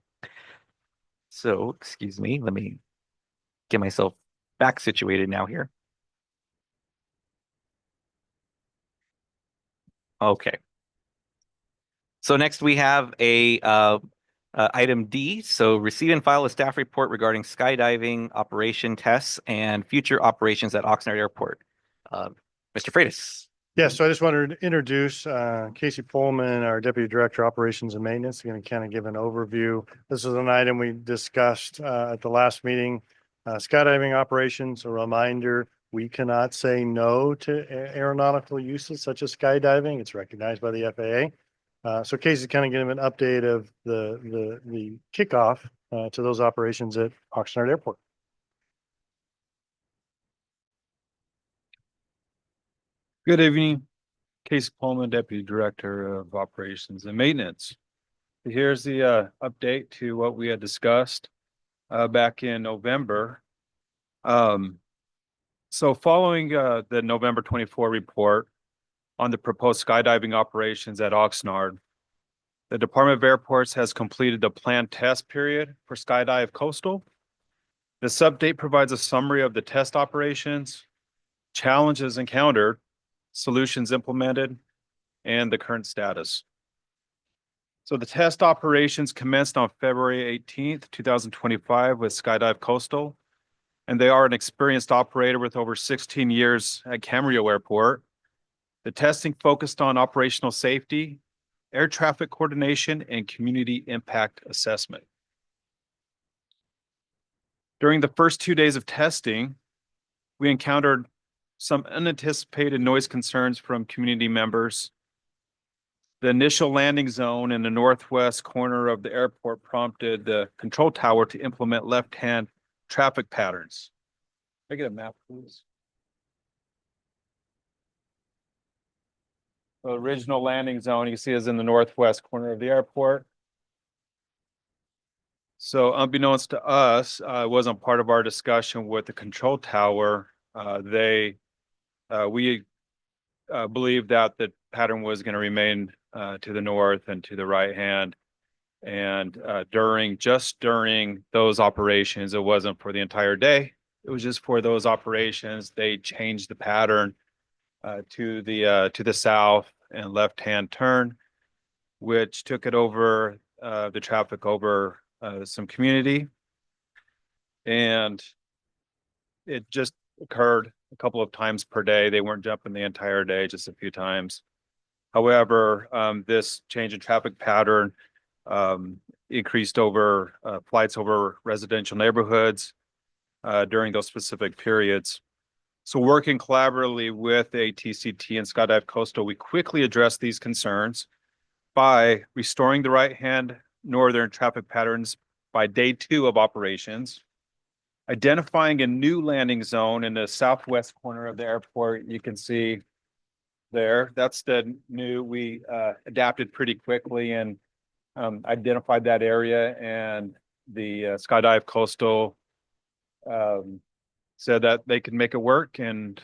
So excuse me, let me get myself back situated now here. Okay. So next we have a item D. So receive and file a staff report regarding skydiving operation tests and future operations at Oxnard Airport. Mr. Freitas. Yes, so I just wanted to introduce Casey Pullman, our Deputy Director, Operations and Maintenance. Going to kind of give an overview. This is an item we discussed at the last meeting. Skydiving operations, a reminder, we cannot say no to aeronautical uses such as skydiving. It's recognized by the FAA. So Casey kind of giving an update of the kickoff to those operations at Oxnard Airport. Good evening, Casey Pullman, Deputy Director of Operations and Maintenance. Here's the update to what we had discussed back in November. So following the November 24 report on the proposed skydiving operations at Oxnard, the Department of Airports has completed the planned test period for Skydive Coastal. This update provides a summary of the test operations, challenges encountered, solutions implemented, and the current status. So the test operations commenced on February 18th, 2025 with Skydive Coastal, and they are an experienced operator with over 16 years at Camarillo Airport. The testing focused on operational safety, air traffic coordination, and community impact assessment. During the first 2 days of testing, we encountered some unanticipated noise concerns from community members. The initial landing zone in the northwest corner of the airport prompted the control tower to implement left-hand traffic patterns. Can I get a map, please? The original landing zone you can see is in the northwest corner of the airport. So unbeknownst to us, it wasn't part of our discussion with the control tower. We believed that the pattern was going to remain to the north and to the right hand. And during those operations, it wasn't for the entire day. It was just for those operations. They changed the pattern to the south and left-hand turn, which took it over the traffic over some community. And it just occurred a couple of times per day. They weren't jumping the entire day, just a few times. However, this change in traffic pattern increased over flights over residential neighborhoods during those specific periods. So working collaboratively with ATCT and Skydive Coastal, we quickly addressed these concerns by restoring the right-hand northern traffic patterns by day 2 of operations, identifying a new landing zone in the southwest corner of the airport. You can see there, that's the new, we adapted pretty quickly and identified that area, and the Skydive Coastal said that they could make it work, and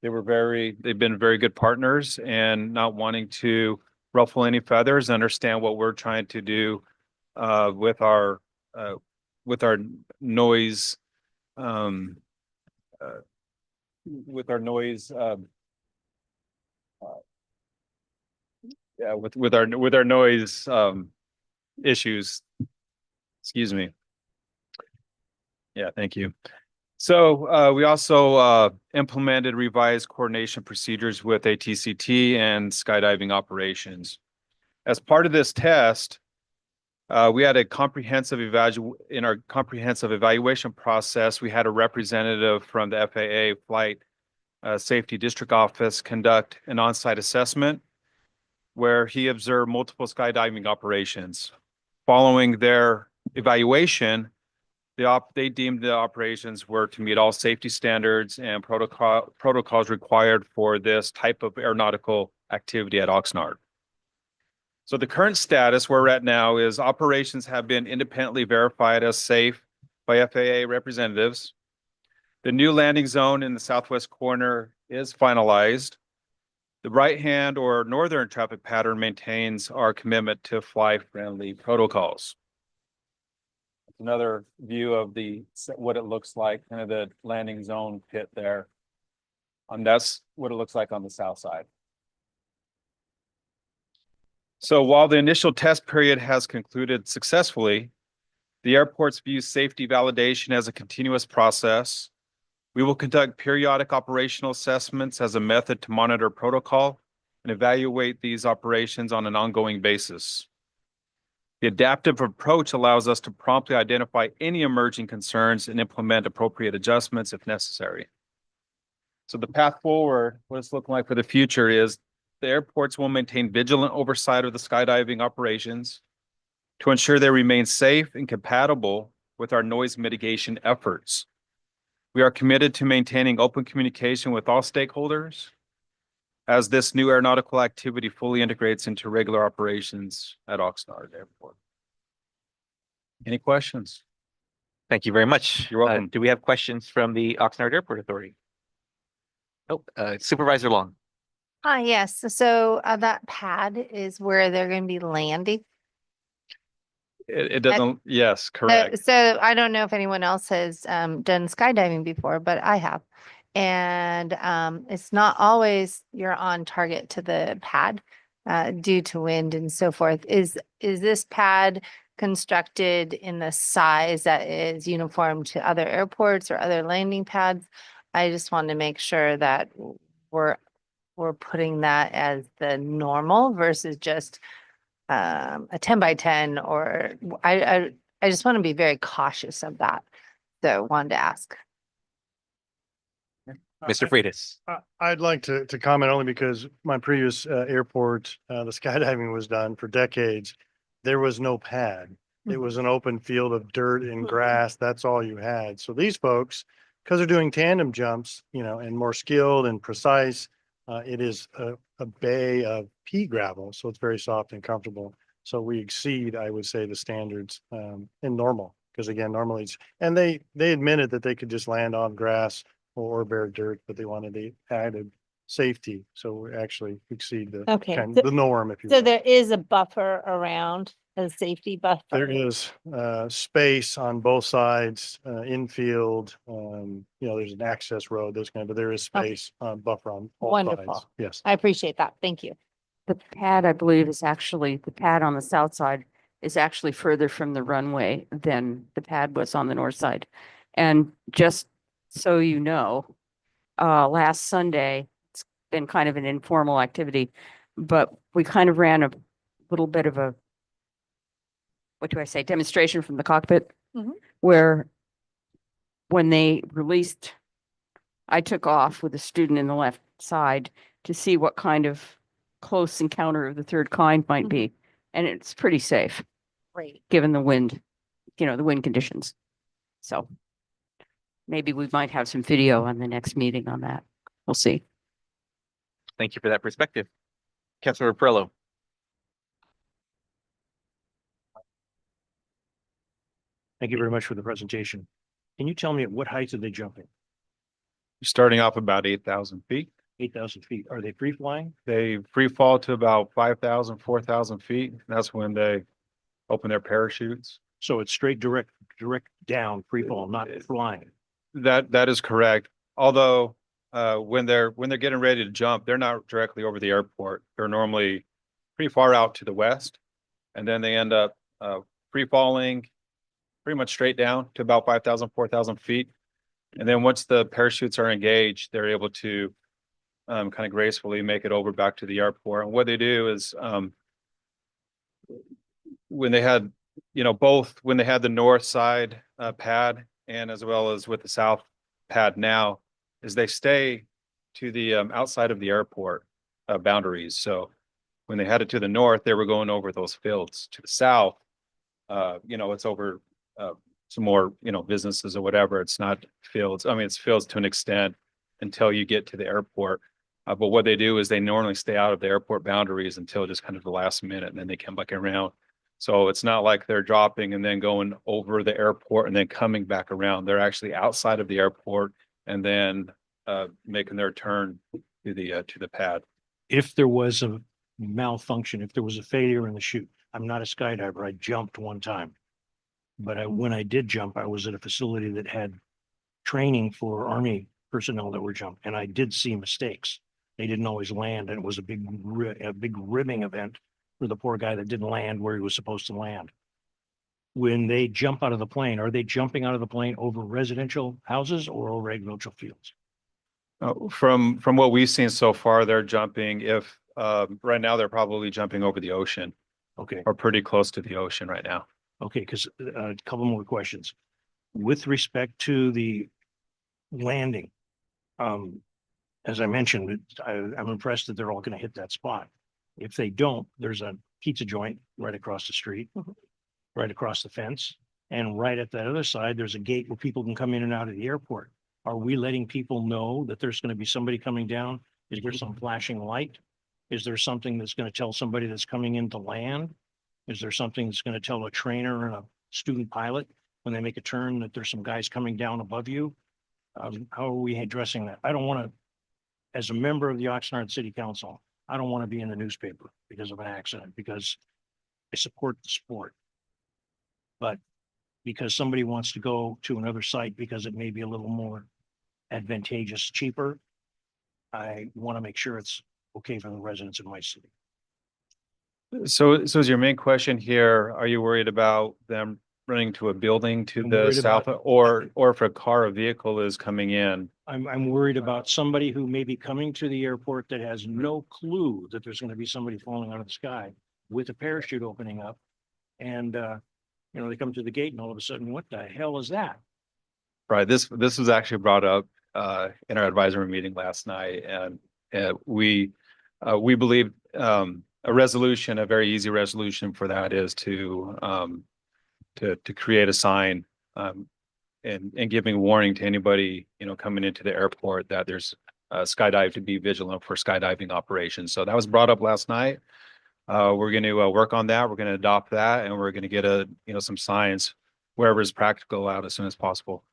they've been very good partners and not wanting to ruffle any feathers, understand what we're trying to do with our noise with our noise issues. Excuse me. Yeah, thank you. So we also implemented revised coordination procedures with ATCT and skydiving operations. As part of this test, We had a comprehensive in our comprehensive evaluation process, we had a representative from the FAA Flight Safety District Office conduct an on-site assessment where he observed multiple skydiving operations. Following their evaluation, they deemed the operations were to meet all safety standards and protocols required for this type of aeronautical activity at Oxnard. So the current status where we're at now is operations have been independently verified as safe by FAA representatives. The new landing zone in the southwest corner is finalized. The right-hand or northern traffic pattern maintains our commitment to fly-friendly protocols. Another view of what it looks like, kind of the landing zone pit there. And that's what it looks like on the south side. So while the initial test period has concluded successfully, the airports view safety validation as a continuous process. We will conduct periodic operational assessments as a method to monitor protocol and evaluate these operations on an ongoing basis. The adaptive approach allows us to promptly identify any emerging concerns and implement appropriate adjustments if necessary. So the path forward, what it's looking like for the future is the airports will maintain vigilant oversight of the skydiving operations to ensure they remain safe and compatible with our noise mitigation efforts. We are committed to maintaining open communication with all stakeholders as this new aeronautical activity fully integrates into regular operations at Oxnard Airport. Any questions? Thank you very much. You're welcome. Do we have questions from the Oxnard Airport Authority? Oh, Supervisor Long. Yes, so that pad is where they're going to be landing. It doesn't, yes, correct. So I don't know if anyone else has done skydiving before, but I have. And it's not always you're on target to the pad due to wind and so forth. Is this pad constructed in the size that is uniform to other airports or other landing pads? I just want to make sure that we're putting that as the normal versus just a 10 by 10, or I just want to be very cautious of that. So wanted to ask. Mr. Freitas. I'd like to comment only because my previous airport, the skydiving was done for decades. There was no pad. It was an open field of dirt and grass. That's all you had. So these folks, because they're doing tandem jumps, and more skilled and precise, it is a bay of pea gravel, so it's very soft and comfortable. So we exceed, I would say, the standards in normal, because again, normally and they admitted that they could just land on grass or bare dirt, but they wanted the added safety. So we actually exceed the the norm, if you will. So there is a buffer around, a safety buffer. There is space on both sides, infield, there's an access road, but there is space, buffer on both sides. Wonderful. Yes. I appreciate that. Thank you. The pad, I believe, is actually, the pad on the south side is actually further from the runway than the pad was on the north side. And just so you know, last Sunday, it's been kind of an informal activity, but we kind of ran a little bit of a, what do I say, demonstration from the cockpit, where when they released, I took off with a student in the left side to see what kind of close encounter of the third kind might be. And it's pretty safe. Great. Given the wind, the wind conditions. So maybe we might have some video on the next meeting on that. We'll see. Thank you for that perspective. Councilor Perillo. Thank you very much for the presentation. Can you tell me at what height are they jumping? Starting off about 8,000 feet. 8,000 feet. Are they free flying? They free fall to about 5,000, 4,000 feet. That's when they open their parachutes. So it's straight direct down, free fall, not flying. That is correct. Although when they're getting ready to jump, they're not directly over the airport. They're normally pretty far out to the west, and then they end up free falling pretty much straight down to about 5,000, 4,000 feet. And then once the parachutes are engaged, they're able to kind of gracefully make it over back to the airport. And what they do is when they had you know, both when they had the north side pad and as well as with the south pad now, is they stay to the outside of the airport boundaries. So when they had it to the north, they were going over those fields. To the south, you know, it's over some more, you know, businesses or whatever. It's not fields. I mean, it's fields to an extent until you get to the airport. But what they do is they normally stay out of the airport boundaries until just kind of the last minute, and then they come back around. So it's not like they're dropping and then going over the airport and then coming back around. They're actually outside of the airport and then making their turn to the pad. If there was a malfunction, if there was a failure in the chute, I'm not a skydiver. I jumped one time. But when I did jump, I was at a facility that had training for Army personnel that were jumping, and I did see mistakes. They didn't always land, and it was a big ribbing event for the poor guy that didn't land where he was supposed to land. When they jump out of the plane, are they jumping out of the plane over residential houses or over agricultural fields? From what we've seen so far, they're jumping. If right now they're probably jumping over the ocean. Okay. Or pretty close to the ocean right now. Okay, because a couple more questions. With respect to the landing, as I mentioned, I'm impressed that they're all going to hit that spot. If they don't, there's a pizza joint right across the street, right across the fence. And right at that other side, there's a gate where people can come in and out of the airport. Are we letting people know that there's going to be somebody coming down? Is there some flashing light? Is there something that's going to tell somebody that's coming in to land? Is there something that's going to tell a trainer and a student pilot when they make a turn that there's some guys coming down above you? How are we addressing that? I don't want to, as a member of the Oxnard City Council, I don't want to be in the newspaper because of an accident, because I support the sport. But because somebody wants to go to another site because it may be a little more advantageous, cheaper, I want to make sure it's okay for the residents of my city. So is your main question here, are you worried about them running to a building to I'm the worried south about- or if a car or vehicle is coming in? I'm worried about somebody who may be coming to the airport that has no clue that there's going to be somebody falling out of the sky with a parachute opening up. And, you know, they come to the gate and all of a sudden, what the hell is that? Right. This was actually brought up in our advisory meeting last night, and we believe a resolution, a very easy resolution for that is to create a sign and giving warning to anybody, you know, coming into the airport that there's skydive to be vigilant for skydiving operations. So that was brought up last night. We're going to work on that. We're going to adopt that, and we're going to get some signs wherever is practical out as soon as possible.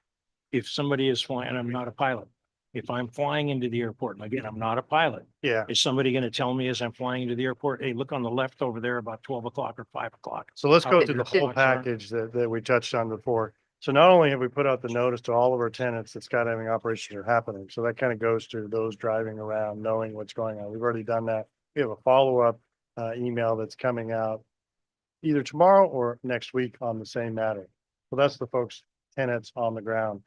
If somebody is flying, and I'm not a pilot, if I'm flying into the airport, and again, I'm not a pilot. Yeah. Is somebody going to tell me as I'm flying into the airport, hey, look on the left over there about 12 o'clock or 5 o'clock? So let's go How through the big whole flights are? package that we touched on before. So not only have we put out the notice to all of our tenants that skydiving operations are happening, so that kind of goes to those driving around, knowing what's going on. We've already done that. We have a follow-up email that's coming out either tomorrow or next week on the same matter. So that's the folks, tenants on the ground.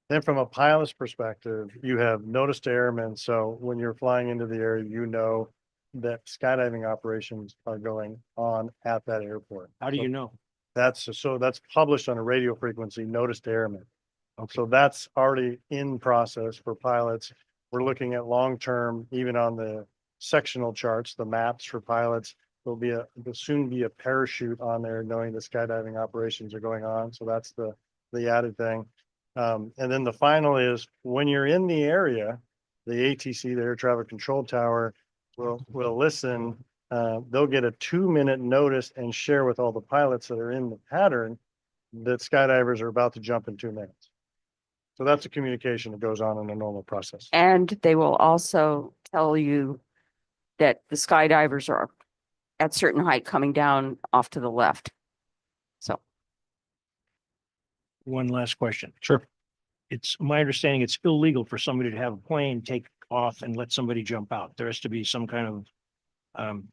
Then from a pilot's perspective, you have notice to airmen. So when you're flying into the area, you know that skydiving operations are going on at that airport. How do you know? That's published on a radio frequency, notice to airmen. So that's already in process for pilots. We're looking at long-term, even on the sectional charts, the maps for pilots. There'll soon be a parachute on there knowing the skydiving operations are going on. So that's the added thing. And then the final is when you're in the area, the ATC, the Air Traffic Control Tower, will listen. They'll get a 2-minute notice and share with all the pilots that are in the pattern that skydivers are about to jump in 2 minutes. So that's a communication that goes on in a normal process. And they will also tell you that the skydivers are at certain height coming down off to the left. So. One last question. Sure. It's my understanding it's illegal for somebody to have a plane take off and let somebody jump out. There has to be some kind of,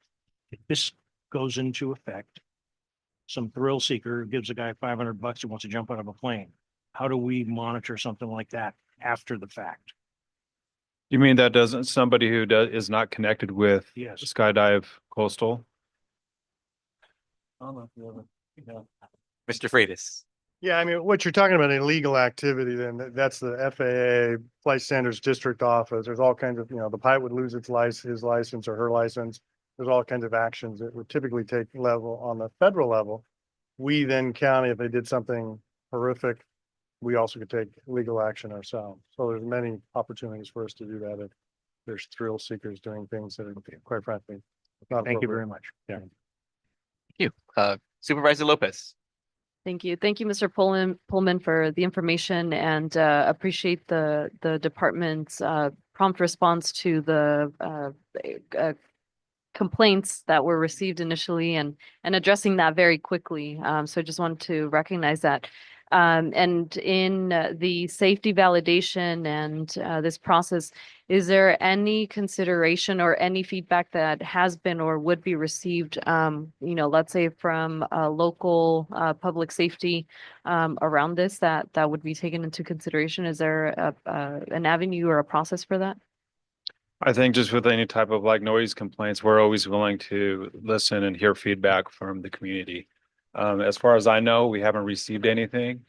if this goes into effect, some thrill seeker gives a guy $500 who wants to jump out of a plane. How do we monitor something like that after the fact? You mean that doesn't somebody who is not connected with Yes. Skydive Coastal? Mr. Freitas. Yeah, I mean, what you're talking about illegal activity, then that's the FAA Flight Standards District Office. There's all kinds of, the pilot would lose its license, his license or her license. There's all kinds of actions that would typically take level on the federal level. We then county, if they did something horrific, we also could take legal action ourselves. So there's many opportunities for us to do that. If there's thrill seekers doing things that are, quite frankly, not Thank you appropriate. very much. Yeah. Thank you. Supervisor Lopez. Thank you. Thank you, Mr. Pullman, for the information, and appreciate the department's prompt response to the complaints that were received initially, and addressing that very quickly. So I just wanted to recognize that. And in the safety validation and this process, is there any consideration or any feedback that has been or would be received, let's say from local public safety around this that would be taken into consideration? Is there an avenue or a process for that? I think just with any type of like noise complaints, we're always willing to listen and hear feedback from the community. As far as I know, we haven't received anything,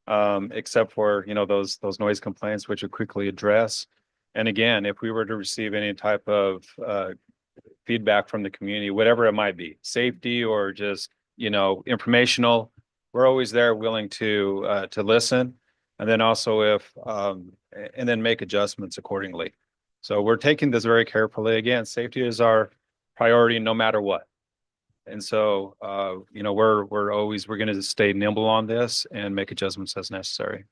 except for, those noise complaints, which we quickly address. And again, if we were to receive any type of feedback from the community, whatever it might be, safety or just, informational, we're always there willing to listen. And then also and then make adjustments accordingly. So we're taking this very carefully. Again, safety is our priority no matter what. And so, we're going to stay nimble on this and make adjustments as necessary.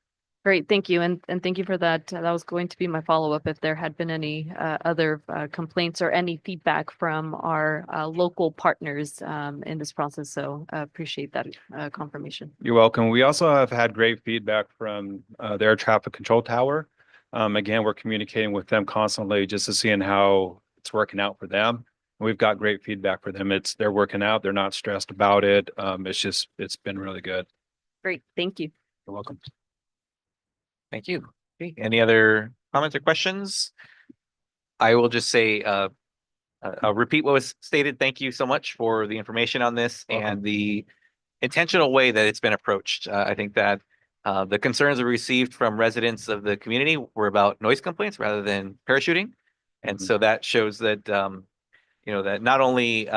Great, thank you. And thank you for that. That was going to be my follow-up, if there had been any other complaints or any feedback from our local partners in this process. So appreciate that confirmation. You're welcome. We also have had great feedback from the air traffic control tower. Again, we're communicating with them constantly just to seeing how it's working out for them. We've got great feedback for them. They're working out. They're not stressed about it. It's been really good. Great, thank you. You're welcome. Thank you. Okay. Any other comments or questions? I will just say, I'll repeat what was stated. Thank you so much for the information on this and the intentional way that it's been approached. I think that the concerns we received from residents of the community were about noise complaints rather than parachuting. And so that shows that, that not only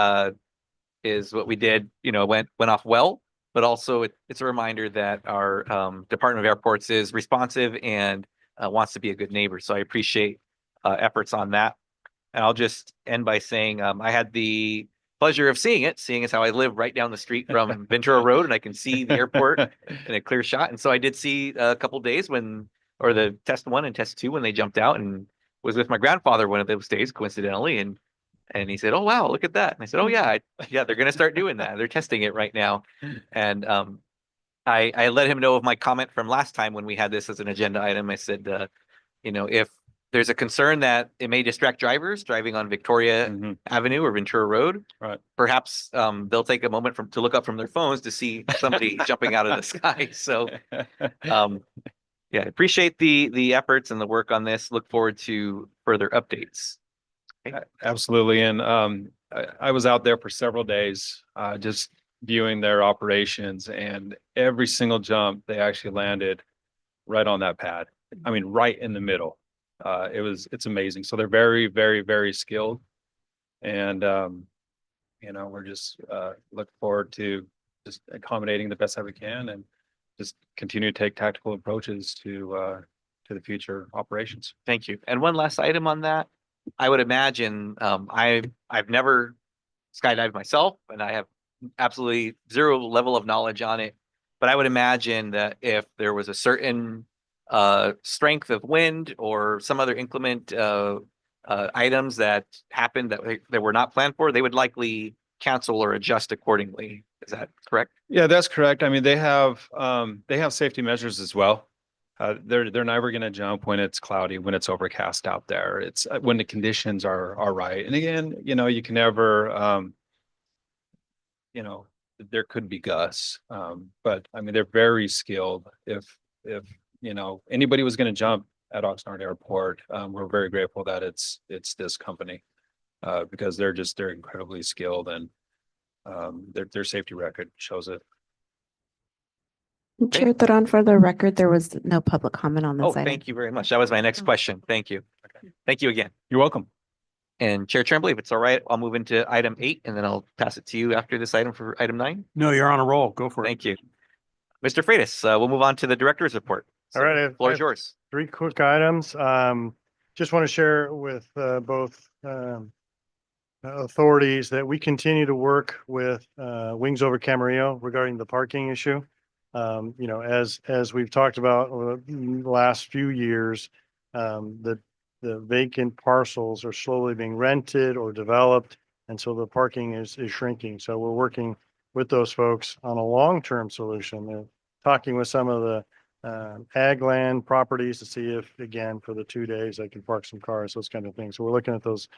is what we did, went off well, but also it's a reminder that our Department of Airports is responsive and wants to be a good neighbor. So I appreciate efforts on that. And I'll just end by saying I had the pleasure of seeing as how I live right down the street from Ventura Road, and I can see the airport in a clear shot. And so I did see a couple days or the test 1 and test 2 when they jumped out, and was with my grandfather one of those days, coincidentally. And he said, "Oh, wow, look at that." And I said, "Oh, yeah, they're going to start doing that. They're testing it right now." And I let him know of my comment from last time when we had this as an agenda item. I said, if there's a concern that it may distract drivers driving on Victoria Avenue or Ventura Road, right, perhaps they'll take a moment to look up from their phones to see somebody jumping out of the sky. So, yeah, appreciate the efforts and the work on this. Look forward to further updates. Absolutely. And I was out there for several days, just viewing their operations, and every single jump they actually landed right on that pad. I mean, right in the middle. It's amazing. So they're very, very, very skilled. And, we're just look forward to just accommodating the best that we can and just continue to take tactical approaches to the future operations. Thank you. And one last item on that. I would imagine I've never skydived myself, and I have absolutely zero level of knowledge on it. But I would imagine that if there was a certain strength of wind or some other inclement items that happened that were not planned for, they would likely cancel or adjust accordingly. Is that correct? Yeah, that's correct. I mean, they have safety measures as well. They're never going to jump when it's cloudy, when it's overcast out there. It's when the conditions are right. And again, you can never, there could be gusts, but I mean, they're very skilled. If anybody was going to jump at Oxnard Airport, we're very grateful that it's this company, because they're incredibly skilled, and their safety record shows it. Chair Theron, for the record, there was no public comment on Oh, this item. thank you very much. That was my next question. Thank you. Thank you again. You're welcome. And Chair Tremblay, if it's all right, I'll move into item 8 and then I'll pass it to you after this item for item 9. No, you're on a roll. Go for it. Thank you. Mr. Freitas, we'll move on to the director's report. All right, So, floor is yours. 3 quick items. Just want to share with both authorities that we continue to work with Wings Over Camarillo regarding the parking issue. As we've talked about over the last few years, the vacant parcels are slowly being rented or developed, and so the parking is shrinking. So we're working with those folks on a long-term solution. They're talking with some of the ag land properties to see if, again, for the 2 days, they can park some cars, those kind of things. So we're looking at those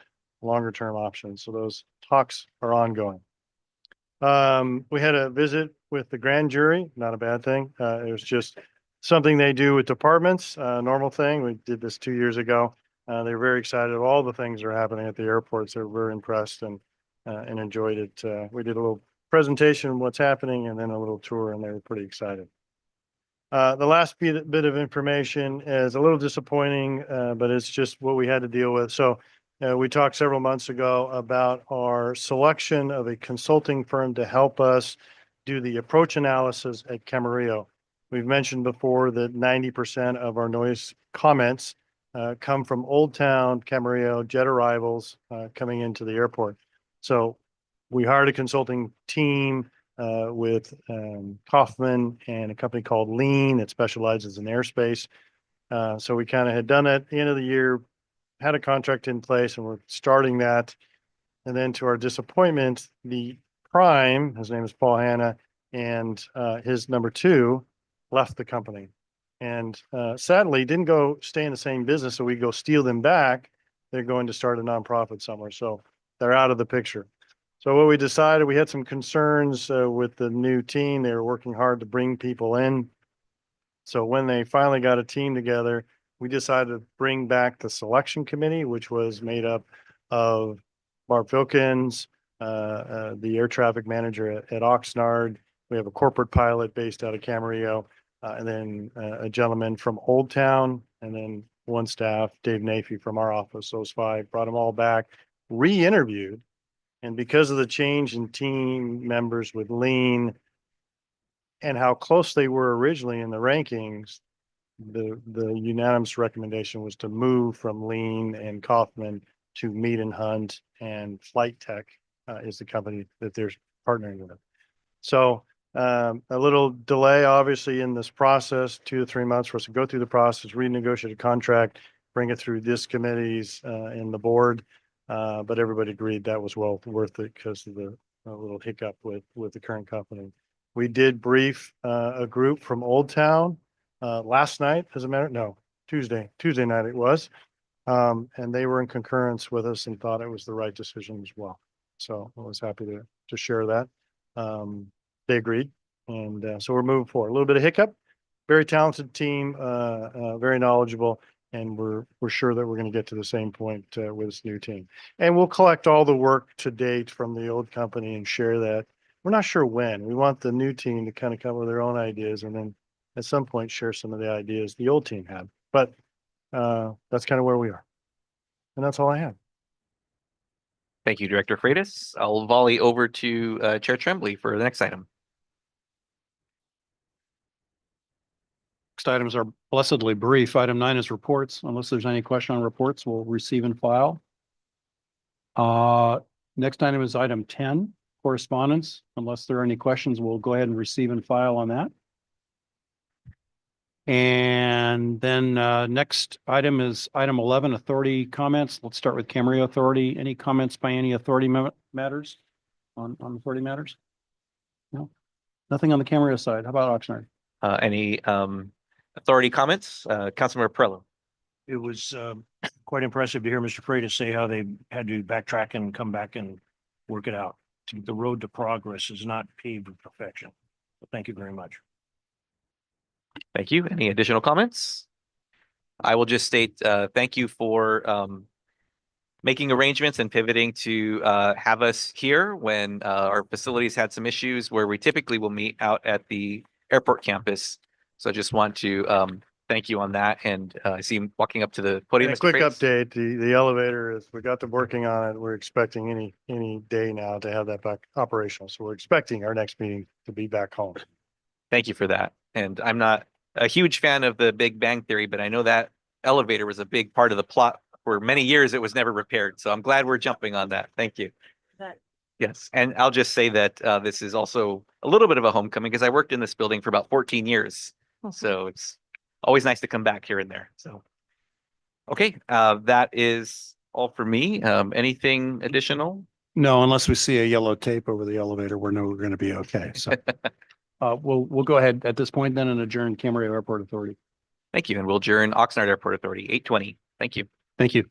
longer term options. So those talks are ongoing. We had a visit with the grand jury, not a bad thing. It was just something they do with departments, normal thing. We did this 2 years ago. They're very excited of all the things that are happening at the airports. They're very impressed and enjoyed it. We did a little presentation of what's happening and then a little tour, and they were pretty excited. The last bit of information is a little disappointing, but it's just what we had to deal with. So we talked several months ago about our selection of a consulting firm to help us do the approach analysis at Camarillo. We've mentioned before that 90% of our noise comments come from Old Town, Camarillo, jet arrivals coming into the airport. So we hired a consulting team with Kaufman and a company called Lean that specializes in airspace. So we kind of had done that at the end of the year, had a contract in place, and we're starting that. And then to our disappointment, the prime, his name is Paul Hanna, and his number 2 left the company. And sadly, didn't go stay in the same business. So we go steal them back. They're going to start a nonprofit somewhere. So they're out of the picture. So what we decided, we had some concerns with the new team. They were working hard to bring people in. So when they finally got a team together, we decided to bring back the selection committee, which was made up of Barb Filkins, the air traffic manager at Oxnard. We have a corporate pilot based out of Camarillo, and then a gentleman from Old Town, and then one staff, Dave Nafee from our office. Those 5, brought them all back, re-interviewed. And because of the change in team members with Lean and how close they were originally in the rankings, the unanimous recommendation was to move from Lean and Kaufman to Mead and Hunt, and Flight Tech is the company that they're partnering with. So a little delay, obviously, in this process, 2 to 3 months for us to go through the process, renegotiate a contract, bring it through this committees and the board. But everybody agreed that was well worth it because of the little hiccup with the current company. We did brief a group from Old Town last night, Tuesday night it was. And they were in concurrence with us and thought it was the right decision as well. So I was happy to share that. They agreed. And so we're moving forward. A little bit of hiccup, very talented team, very knowledgeable. And we're sure that we're going to get to the same point with this new team. And we'll collect all the work to date from the old company and share that. We're not sure when. We want the new team to kind of come with their own ideas and then at some point share some of the ideas the old team had. But that's kind of where we are. And that's all I have. Thank you, Director Freitas. I'll volley over to Chair Tremblay for the next item. Next items are blessedly brief. Item 9 is reports. Unless there's any question on reports, we'll receive and file. Next item is item 10, correspondence. Unless there are any questions, we'll go ahead and receive and file on that. And then next item is item 11, authority comments. Let's start with Camarillo Authority. Any comments by any authority matters on authority matters? No, nothing on the Camarillo side. How about Oxnard? Any authority comments? Councilmember Perello. It was quite impressive to hear Mr. Freitas say how they had to backtrack and come back and work it out. The road to progress is not paved with perfection. But thank you very much. Thank you. Any additional comments? I will just state thank you for making arrangements and pivoting to have us here when our facilities had some issues where we typically will meet out at the airport campus. So I just want to thank you on that. And I see him walking up to the podium. And a Mr. quick Freitas. update, the elevator is, we got them working on it. We're expecting any day now to have that back operational. So we're expecting our next meeting to be back home. Thank you for that. And I'm not a huge fan of the Big Bang Theory, but I know that elevator was a big part of the plot. For many years, it was never repaired. So I'm glad we're jumping on that. Thank you. Yes. And I'll just say that this is also a little bit of a homecoming because I worked in this building for about 14 years. So it's always nice to come back here and there. So, okay, that is all for me. Anything additional? No, unless we see a yellow tape over the elevator, we're going to be okay. So we'll go ahead at this point then and adjourn Camarillo Airport Authority. Thank you. And we'll adjourn Oxnard Airport Authority, 8:20. Thank you. Thank you.